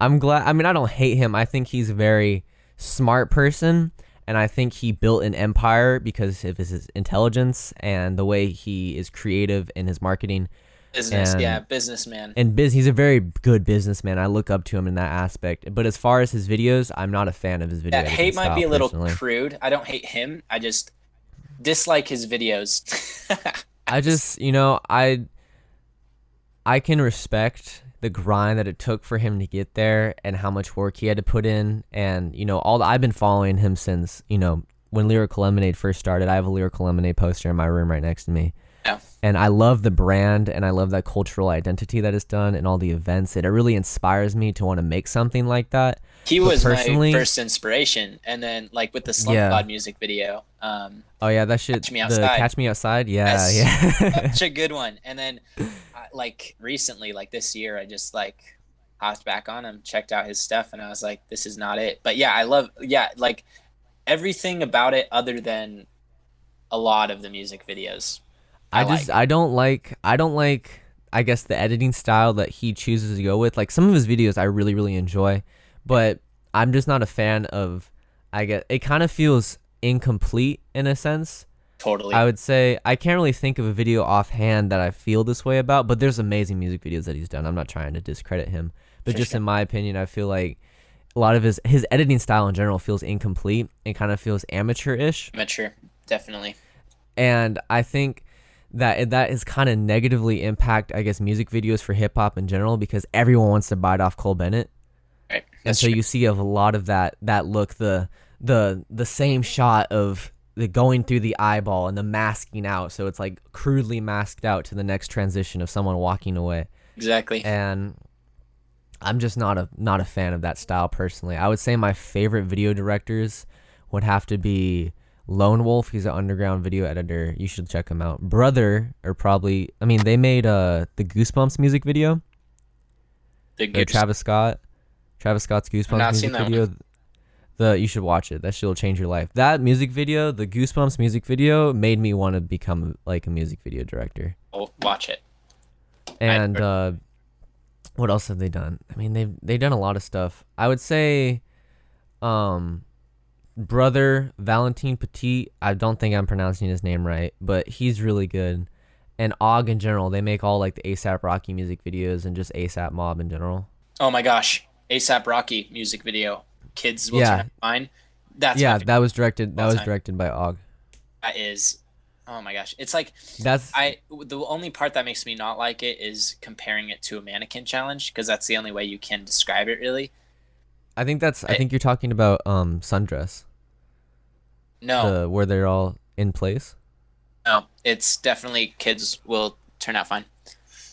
I'm glad. I mean, I don't hate him. I think he's a very smart person, and I think he built an empire because of his intelligence and the way he is creative in his marketing. Business, And- yeah, businessman. And he's a very good businessman. I look up to him in that aspect. But as far as his videos, I'm not a fan of his video. That editing hate might style, be a little personally. crude. I don't hate him. I just dislike his videos. I just, I can respect the grind that it took for him to get there and how much work he had to put in. And, I've been following him since, when Lyrical Lemonade first started. I have a Lyrical Lemonade poster in my room right next to me. Yeah. And I love the brand, and I love that cultural identity that it's done and all the events. It really inspires me to want to make something like that. He But was personally- my first inspiration, and then like with the Slump Yeah. God music video, Oh yeah, that shit. Catch Me Outside. Catch Me Outside. Yeah, Yes. yeah. such a good one. And then, like recently, like this year, I just like hopped back on him, checked out his stuff, and I was like, this is not it. But yeah, I love like everything about it, other than a lot of the music videos. I don't like I guess the editing style that he chooses to go with. Like, some of his videos I really, really enjoy, but I'm just not a fan of, I guess it kind of feels incomplete in a sense. Totally. I would say I can't really think of a video offhand that I feel this way about, but there's amazing music videos that he's done. I'm not trying to discredit him, but For just sure. in my opinion, I feel like a lot of his editing style in general feels incomplete and kind of feels amateurish. Mature, definitely. And I think that has kind of negatively impact, I guess, music videos for hip hop in general, because everyone wants to bite off Cole Bennett. Right. And That's so true. you see a lot of that look, the same shot of the going through the eyeball and the masking out. So it's like crudely masked out to the next transition of someone walking away. Exactly. And I'm just not a fan of that style personally. I would say my favorite video directors would have to be Lone Wolf. He's an underground video editor. You should check him out. Brother, or probably, I mean, they made the Goosebumps music video. Big Or Goose. Travis Scott's Goosebumps not music seen that video. You should watch it. That shit will change your life. That music video, the Goosebumps music video, made me want to become like a music video director. I'll watch it. And what else have they done? I mean, they've done a lot of stuff. I would say, Brother Valentin Petit. I don't think I'm pronouncing his name right, but he's really good. And Og in general, they make all like the ASAP Rocky music videos and just ASAP Mob in general. Oh my gosh, ASAP Rocky music video. Kids will Yeah. turn out fine. That's Yeah, my favorite. that was directed. That all was time. directed by Og. That is. Oh my gosh, it's like That's the only part that makes me not like it is comparing it to a mannequin challenge, because that's the only way you can describe it really. I think you're talking about Sundress. No, Where they're all in place. no, it's definitely kids will turn out fine.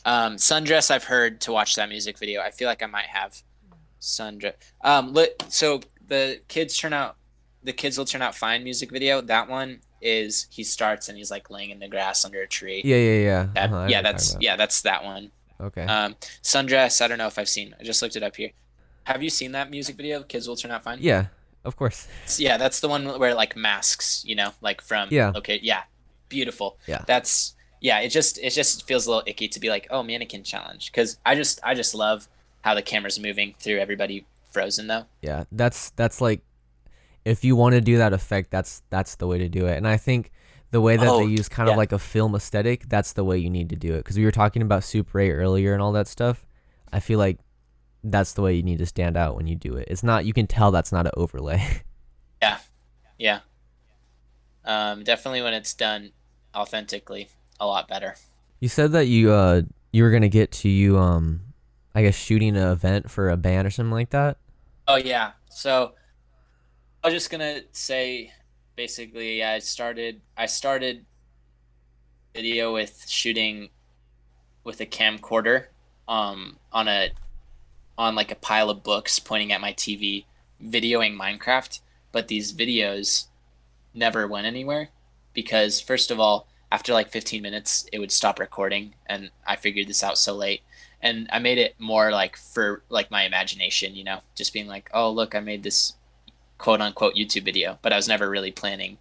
Sundress, I've heard to watch that music video. I feel like I might have Sundress. So the kids will turn out fine music video. That one is he starts and he's like laying in the grass under a tree. Yeah. That, Uh-huh, I know yeah, what you're talking about. that's that one. Okay. Sundress, I don't know if I've seen. I just looked it up here. Have you seen that music video? Kids will turn out fine. Yeah, of course. Yeah, that's the one where like masks, like from Yeah, okay, yeah, beautiful. yeah, That's yeah, it just feels a little icky to be like, oh, mannequin challenge, because I just love how the camera's moving through everybody frozen though. yeah. That's like if you want to do that effect, that's the way to do it. And I think the way that they Oh use kind of yeah, like a film aesthetic, that's the way you need to do it. Because we were talking about Super 8 earlier and all that stuff. I feel like that's the way you need to stand out when you do it. It's not, you can tell that's not an overlay. yeah, yeah. Definitely when it's done authentically, a lot better. You said that you were gonna get to I guess shooting an event for a band or something like that. Oh yeah. So I was just gonna say, basically, I started video with shooting with a camcorder, on like a pile of books pointing at my TV, videoing Minecraft. But these videos never went anywhere because, first of all, after like 15 minutes, it would stop recording, and I figured this out so late. And I made it more like for like my imagination, just being like, oh look, I made this quote unquote YouTube video, but I was never really planning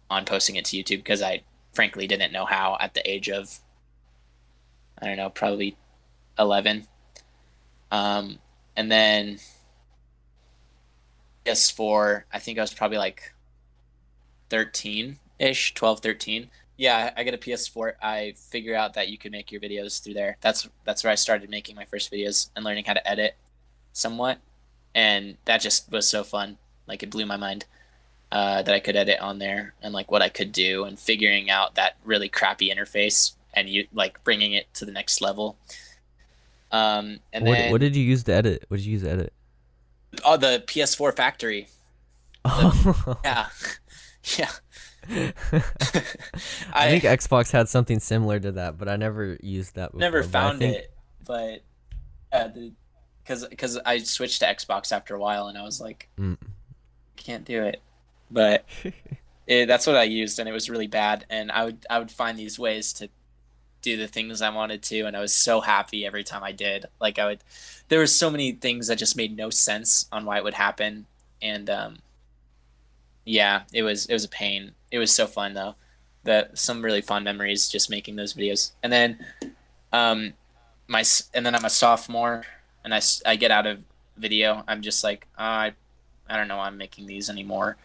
on posting it to YouTube because I frankly didn't know how at the age of, I don't know, probably 11. And then PS4, I think I was probably like 13 ish, 12, 13. Yeah, I get a PS4. I figure out that you could make your videos through there. That's where I started making my first videos and learning how to edit somewhat. And that just was so fun. Like it blew my mind that I could edit on there and like what I could do and figuring out that really crappy interface and you like bringing it to the next level. And What then did you use to edit? What did you use to edit? oh, the PS4 factory. Oh. Yeah, yeah. I think I Xbox had something similar to that, but I never used that never before. But I found think it, but because I switched to Xbox after a while and I was like, mm, can't do it. But that's what I used, and it was really bad. And I would find these ways to do the things I wanted to, and I was so happy every time I did. Like there were so many things that just made no sense on why it would happen, and yeah, it was a pain. It was so fun though. That some really fun memories just making those videos, and then um and then I'm a sophomore, and I get out of video. I'm just like I don't know why I'm making these anymore,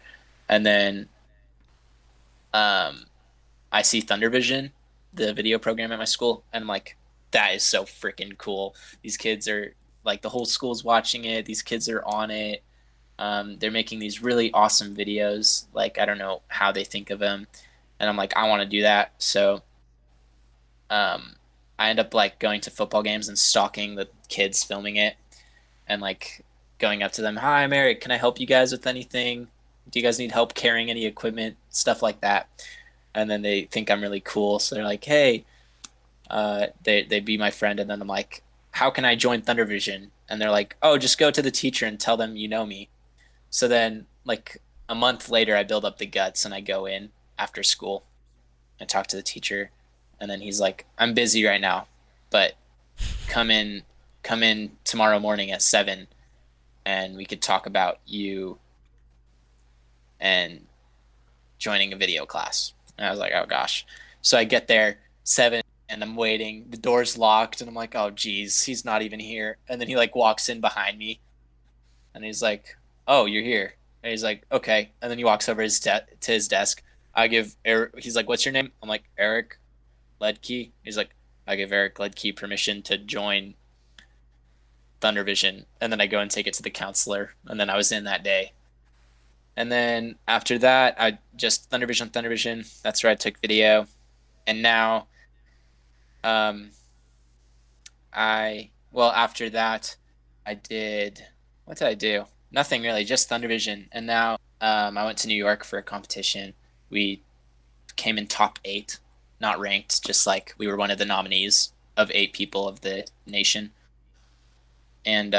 and then um I see Thunder Vision, the video program at my school, and I'm like, that is so freaking cool. These kids are like the whole school's watching it. These kids are on it. They're making these really awesome videos. Like I don't know how they think of them, and I'm like, I want to do that. So um, I end up like going to football games and stalking the kids filming it, and like going up to them. Hi, I'm Eric. Can I help you guys with anything? Do you guys need help carrying any equipment? Stuff like that. And then they think I'm really cool, so they're like, "Hey," they be my friend, and then I'm like, "How can I join Thunder Vision?" And they're like, "Oh, just go to the teacher and tell them you know me." So then, like a month later, I build up the guts and I go in after school and talk to the teacher, and then he's like, "I'm busy right now, but come in, come in tomorrow morning at 7, and we could talk about you and joining a video class." And I was like, "Oh gosh." So I get there 7 and I'm waiting. The door's locked and I'm like, "Oh geez, he's not even here." And then he like walks in behind me and he's like, "Oh, you're here." And he's like, "Okay." And then he walks over to his desk. I give Eric. He's like, "What's your name?" I'm like, "Eric Ledkey." He's like, "I give Eric Ledkey permission to join Thunder Vision." And then I go and take it to the counselor. And then I was in that day. And then after that, I just Thunder Vision, Thunder Vision. That's where I took video. And now, um, after that, I did, what did I do? Nothing really, just Thunder Vision. And now, I went to New York for a competition. We came in top 8, not ranked, just like we were one of the nominees of 8 people of the nation. And,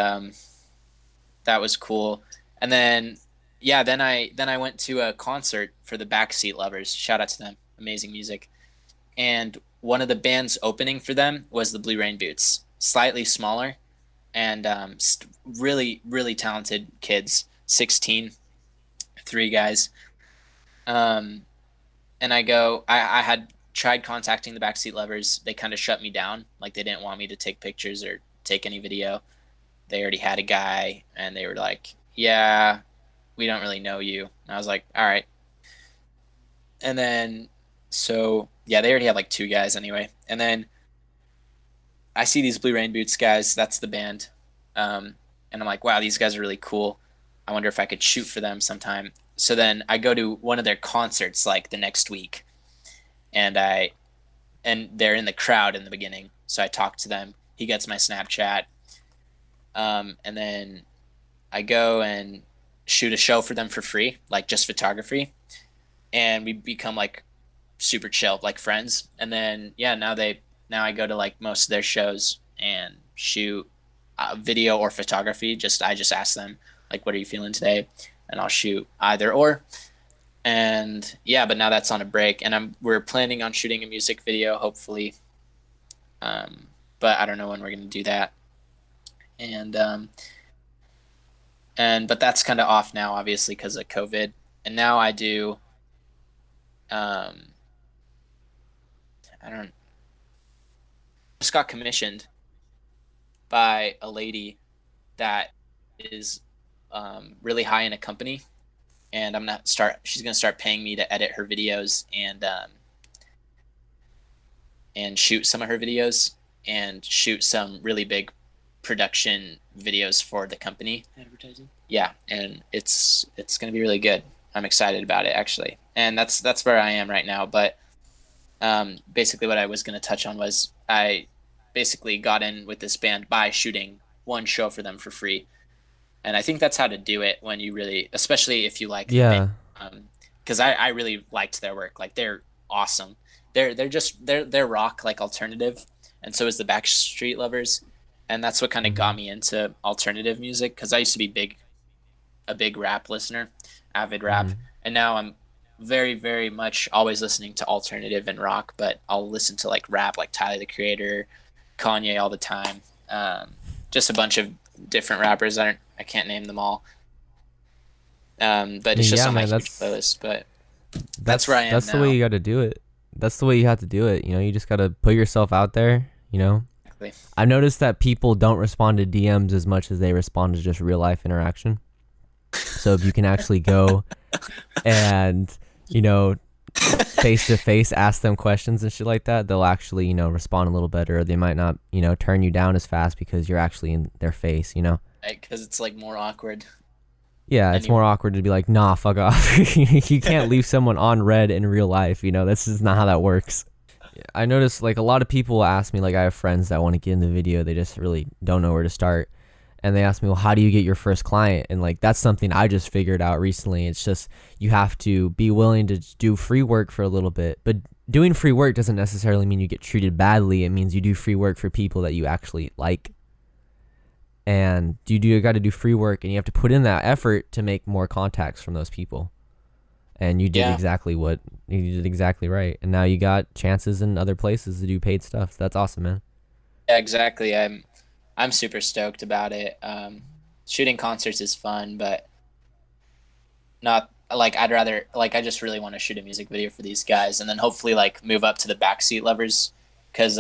that was cool. And then, yeah, then I went to a concert for the Backseat Lovers. Shout out to them. Amazing music. And one of the bands opening for them was the Blue Rain Boots, slightly smaller, and really, really talented kids, 16, three guys. Um, and I had tried contacting the Backseat Lovers. They kind of shut me down. Like they didn't want me to take pictures or take any video. They already had a guy, and they were like, yeah, we don't really know you. And I was like, all right. And then, so yeah, they already had like two guys anyway. And then I see these Blue Rain Boots guys. That's the band. And I'm like, wow, these guys are really cool. I wonder if I could shoot for them sometime. So then I go to one of their concerts like the next week, and they're in the crowd in the beginning. So I talk to them. He gets my Snapchat, and then I go and shoot a show for them for free, like just photography, and we become like super chill, like friends. And then yeah, now I go to like most of their shows and shoot video or photography. I just ask them like, what are you feeling today, and I'll shoot either or. And yeah, but now that's on a break, and we're planning on shooting a music video, hopefully. But I don't know when we're gonna do that. But that's kind of off now, obviously, because of COVID. And now I do. I don't. Just got commissioned by a lady that is really high in a company, and she's gonna start paying me to edit her videos and shoot some of her videos and shoot some really big production videos for the company. Advertising. Yeah, and it's gonna be really good. I'm excited about it, actually, and that's where I am right now. But basically, what I was gonna touch on was I basically got in with this band by shooting one show for them for free. And I think that's how to do it when you really, especially if you like the band. Yeah. Because I really liked their work. Like they're awesome. They're rock, like alternative, and so is the Backstreet Lovers, and that's what kind of got me into alternative music. Because I used to be a big rap listener, avid rap, and now I'm very, very much always listening to alternative and rock. But I'll listen to like rap, like Tyler the Creator, Kanye all the time. Just a bunch of different rappers. I can't name them all. But it's just on my huge playlist. But that's where I am now. That's the way you got to do it. That's the way you have to do it. You know, you just got to put yourself out there, you know. Exactly. I've noticed that people don't respond to DMs as much as they respond to just real life interaction. So if you can actually go and, you know, face to face ask them questions and shit like that, they'll actually, you know, respond a little better. Or they might not, you know, turn you down as fast because you're actually in their face, you know. Because it's like more awkward. Yeah, it's more awkward to be like, nah, fuck off. You can't leave someone on red in real life, you know. That's just not how that works. I noticed like a lot of people ask me, like I have friends that want to get in the video, they just really don't know where to start. And they ask me, well, how do you get your first client? And like that's something I just figured out recently. It's just you have to be willing to do free work for a little bit. But doing free work doesn't necessarily mean you get treated badly. It means you do free work for people that you actually like. And you got to do free work, and you have to put in that effort to make more contacts from those people. And you did exactly right. And now you got chances in other places to do paid stuff. That's awesome, man. Yeah, exactly. I'm super stoked about it. Shooting concerts is fun, but not like I just really want to shoot a music video for these guys, and then hopefully like move up to the Backseat Lovers, because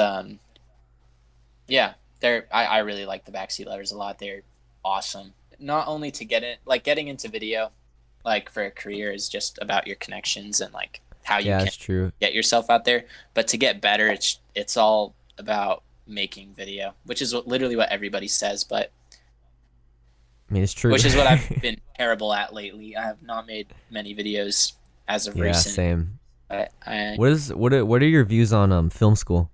yeah. I really like the Backseat Lovers a lot. They're awesome. Not only to getting into video, like for a career is just about your connections and like how you can get yourself out there. But to get better, it's all about making video, which is literally what everybody says. But I mean, it's true. Which is what I've been terrible at lately. I have not made many videos as of recent. Yeah, same. But what are your views on film school?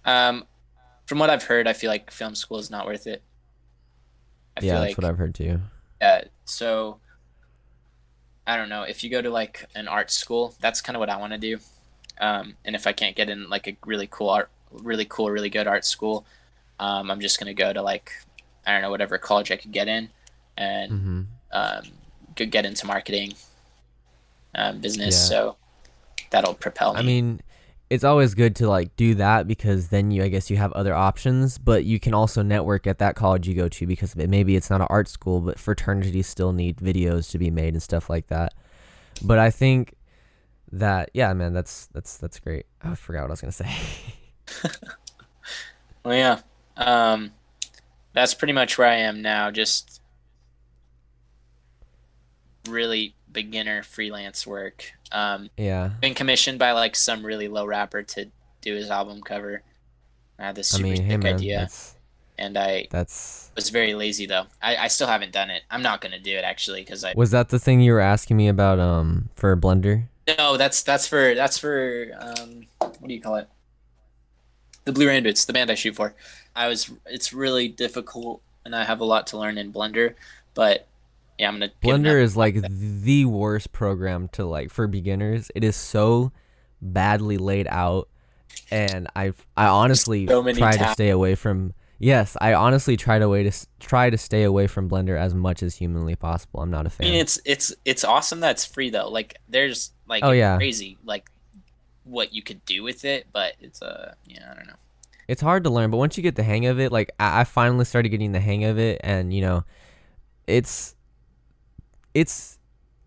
From what I've heard, I feel like film school is not worth it. That's what I've heard too. Yeah, so I don't know. If you go to like an art school, that's kind of what I want to do. And if I can't get in like a really good art school, I'm just gonna go to like, I don't know, whatever college I could get in, and could get into marketing, business. So that'll propel me. I mean, it's always good to like do that because then I guess you have other options, but you can also network at that college you go to because maybe it's not an art school, but fraternities still need videos to be made and stuff like that. But I think that, yeah, man, that's great. I forgot what I was gonna say. Well, yeah. That's pretty much where I am now. Just really beginner freelance work. Yeah. Been commissioned by like some really low rapper to do his album cover. I had this I super mean, hey sick man, idea, and I that's was very lazy though. I still haven't done it. I'm not gonna do it actually because I was that the thing you were asking me about for Blender? no. That's for what do you call it? The Blue Rain Boots, the band I shoot for. It's really difficult, and I have a lot to learn in Blender, but yeah, I'm gonna give it Blender is like the worst program to like for beginners. It is so badly laid out, and I honestly so many try to tabs. stay away from. Yes, I honestly try to stay away from Blender as much as humanly possible. I'm not a I fan. mean, it's awesome that it's free though. Like there's like Oh it's yeah, crazy like what you could do with it, but it's yeah, I don't know. it's hard to learn, but once you get the hang of it, like I finally started getting the hang of it, and it's it's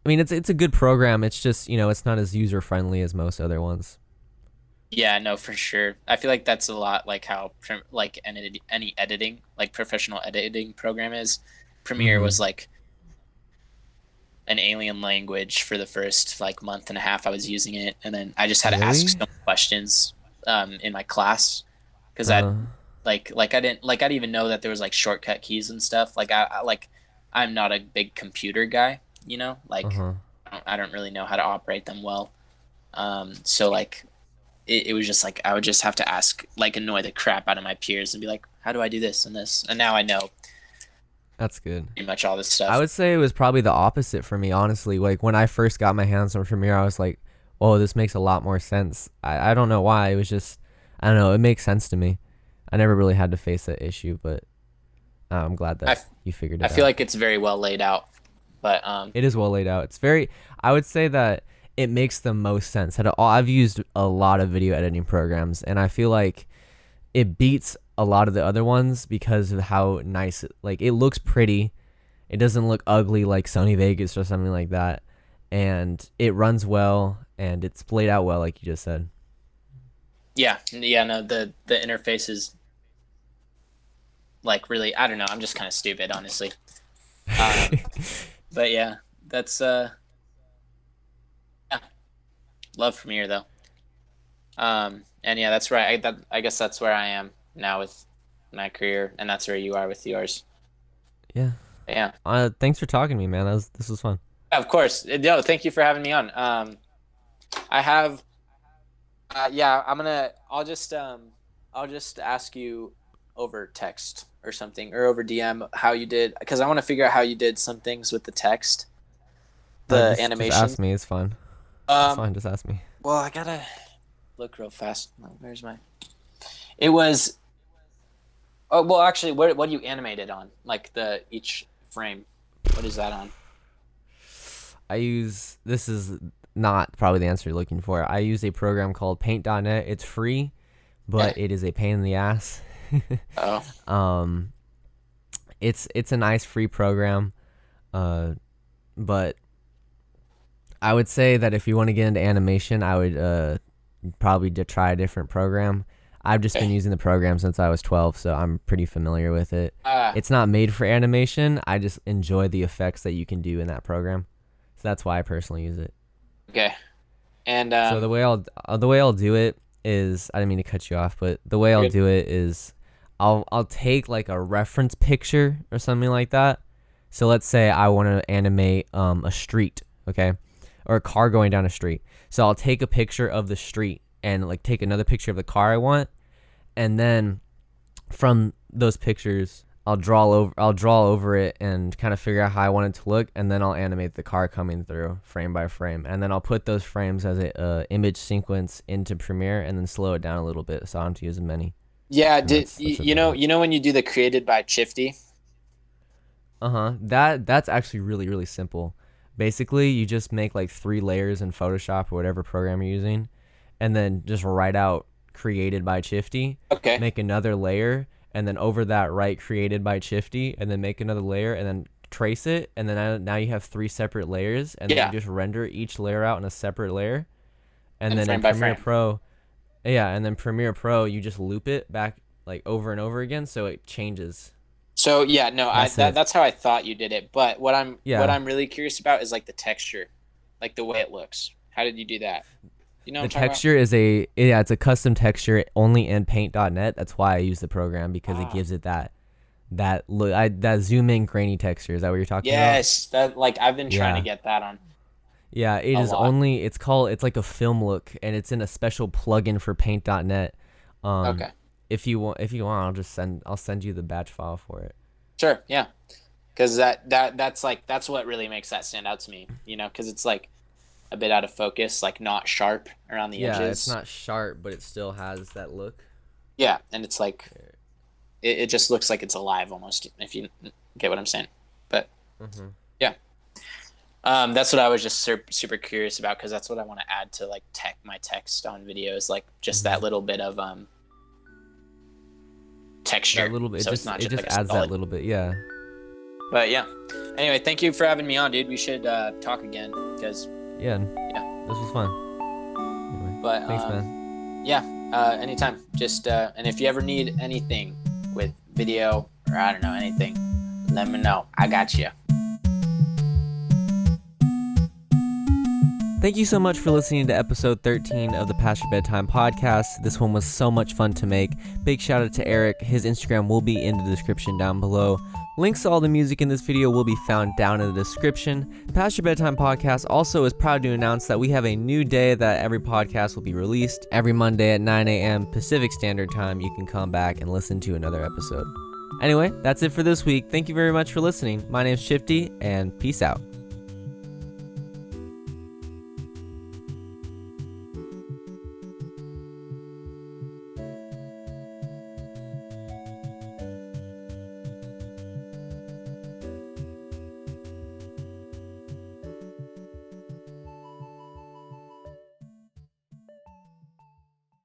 I mean it's a good program. It's just it's not as user friendly as most other ones. Yeah, no, for sure. I feel like that's a lot like how like any editing, like professional editing program is. Premiere Hmm. was like an alien language for the first like month and a half I was using it, and then I just had to ask Really? some questions in my class because Uh I didn't even know that there was like shortcut keys and stuff. Like I'm not a big computer guy, like huh. I don't really know how to operate them well. So like it was just like I would just have to ask, like, annoy the crap out of my peers and be like, how do I do this and this? And now I know That's good. pretty much all this I stuff. would say it was probably the opposite for me, honestly. Like when I first got my hands on Premiere, I was like, "Whoa, this makes a lot more sense." I don't know why. It was just, I don't know. It makes sense to me. I never really had to face that issue, but I'm glad I, that you figured I it feel out. like it's very well laid out, but It is well laid out. It's very. I would say that it makes the most sense. I've used a lot of video editing programs, and I feel like it beats a lot of the other ones because of how nice. Like it looks pretty. It doesn't look ugly like Sony Vegas or something like that. And it runs well and it's played out well, like you just said. yeah, no, the interface is like really, I don't know. I'm just kind of stupid, honestly. Um, but yeah, that's yeah, love Premiere though. And yeah, that's right. I guess that's where I am now with my career, and that's where you are with yours. Yeah. Yeah. Thanks for talking to me, man. This was fun. Of course. No, thank you for having me on. I have, yeah, I'll just ask you over text or something, or over DM how you did, because I want to figure out how you did some things with the text, the Just animation. ask me. It's fine. It's Um, fine. Just ask me. well, I gotta look real fast. Where's my? It was. Oh well, actually, what do you animate it on? Like each frame. What is that on? This is not probably the answer you're looking for. I use a program called Paint.net. It's free, but Yeah. it is a pain in the ass. Oh. um, it's a nice free program, but I would say that if you want to get into animation, I would probably try a different program. I've just been Okay. using the program since I was 12, so I'm pretty familiar with it. Ah. It's not made for animation. I just enjoy the effects that you can do in that program. So that's why I personally use it. Okay. And So the way I'll do it is, I didn't mean to cut you off, but the way I'll good. do it is I'll take like a reference picture or something like that. So let's say I want to animate a street, okay? Or a car going down a street. So I'll take a picture of the street and like take another picture of the car I want, and then from those pictures I'll draw over it and kind of figure out how I want it to look, and then I'll animate the car coming through frame by frame, and then I'll put those frames as a image sequence into Premiere and then slow it down a little bit so I don't have to use as many. Yeah, And that's about it. you know when you do the created by Chifftie? That's actually really really simple. Basically, you just make like 3 layers in Photoshop or whatever program you're using, and then just write out created by Chifftie. Okay. Make another layer, and then over that write created by Chifftie, and then make another layer, and then trace it, and then now you have 3 separate layers, and then you just render each layer out in a separate layer, and then in Premiere Pro, and then Premiere Pro you just loop it back like over and over again, so it changes. So that's how I thought you did it. But what I'm really curious about is like the texture, like the way it looks. How did you do that? You know, the texture is it's a custom texture only in Paint.net. That's why I use the program, because it gives it that look, that zoom in grainy texture. Is that what you're talking about? Yes, that like I've been trying to get that on. Yeah, it is only. It's like a film look, and it's in a special plugin for Paint.net. Okay. If you want, I'll send you the batch file for it. Sure. Yeah. Because that's what really makes that stand out to me. You know, because it's like a bit out of focus, like not sharp around the edges. Yeah, it's not sharp, but it still has that look. Yeah, and it's like it just looks like it's alive almost, if you get what I'm saying. But yeah, that's what I was just super curious about, because that's what I want to add to like my text on videos, like just that little bit of texture. That little bit. So it just like adds that little bit. Yeah. But yeah. Anyway, thank you for having me on, dude. We should talk again, because yeah, this was fun. Anyway, but thanks, man. Yeah, anytime. Just and if you ever need anything with video or I don't know anything, let me know. I got you. Thank you so much for listening to episode 13 of the Past Your Bedtime Podcast. This one was so much fun to make. Big shout out to Eric. His Instagram will be in the description down below. Links to all the music in this video will be found down in the description. The Past Your Bedtime Podcast also is proud to announce that we have a new day that every podcast will be released. Every Monday at 9 a.m. Pacific Standard Time, you can come back and listen to another episode. Anyway, that's it for this week. Thank you very much for listening. My name's Chifftie, and peace out.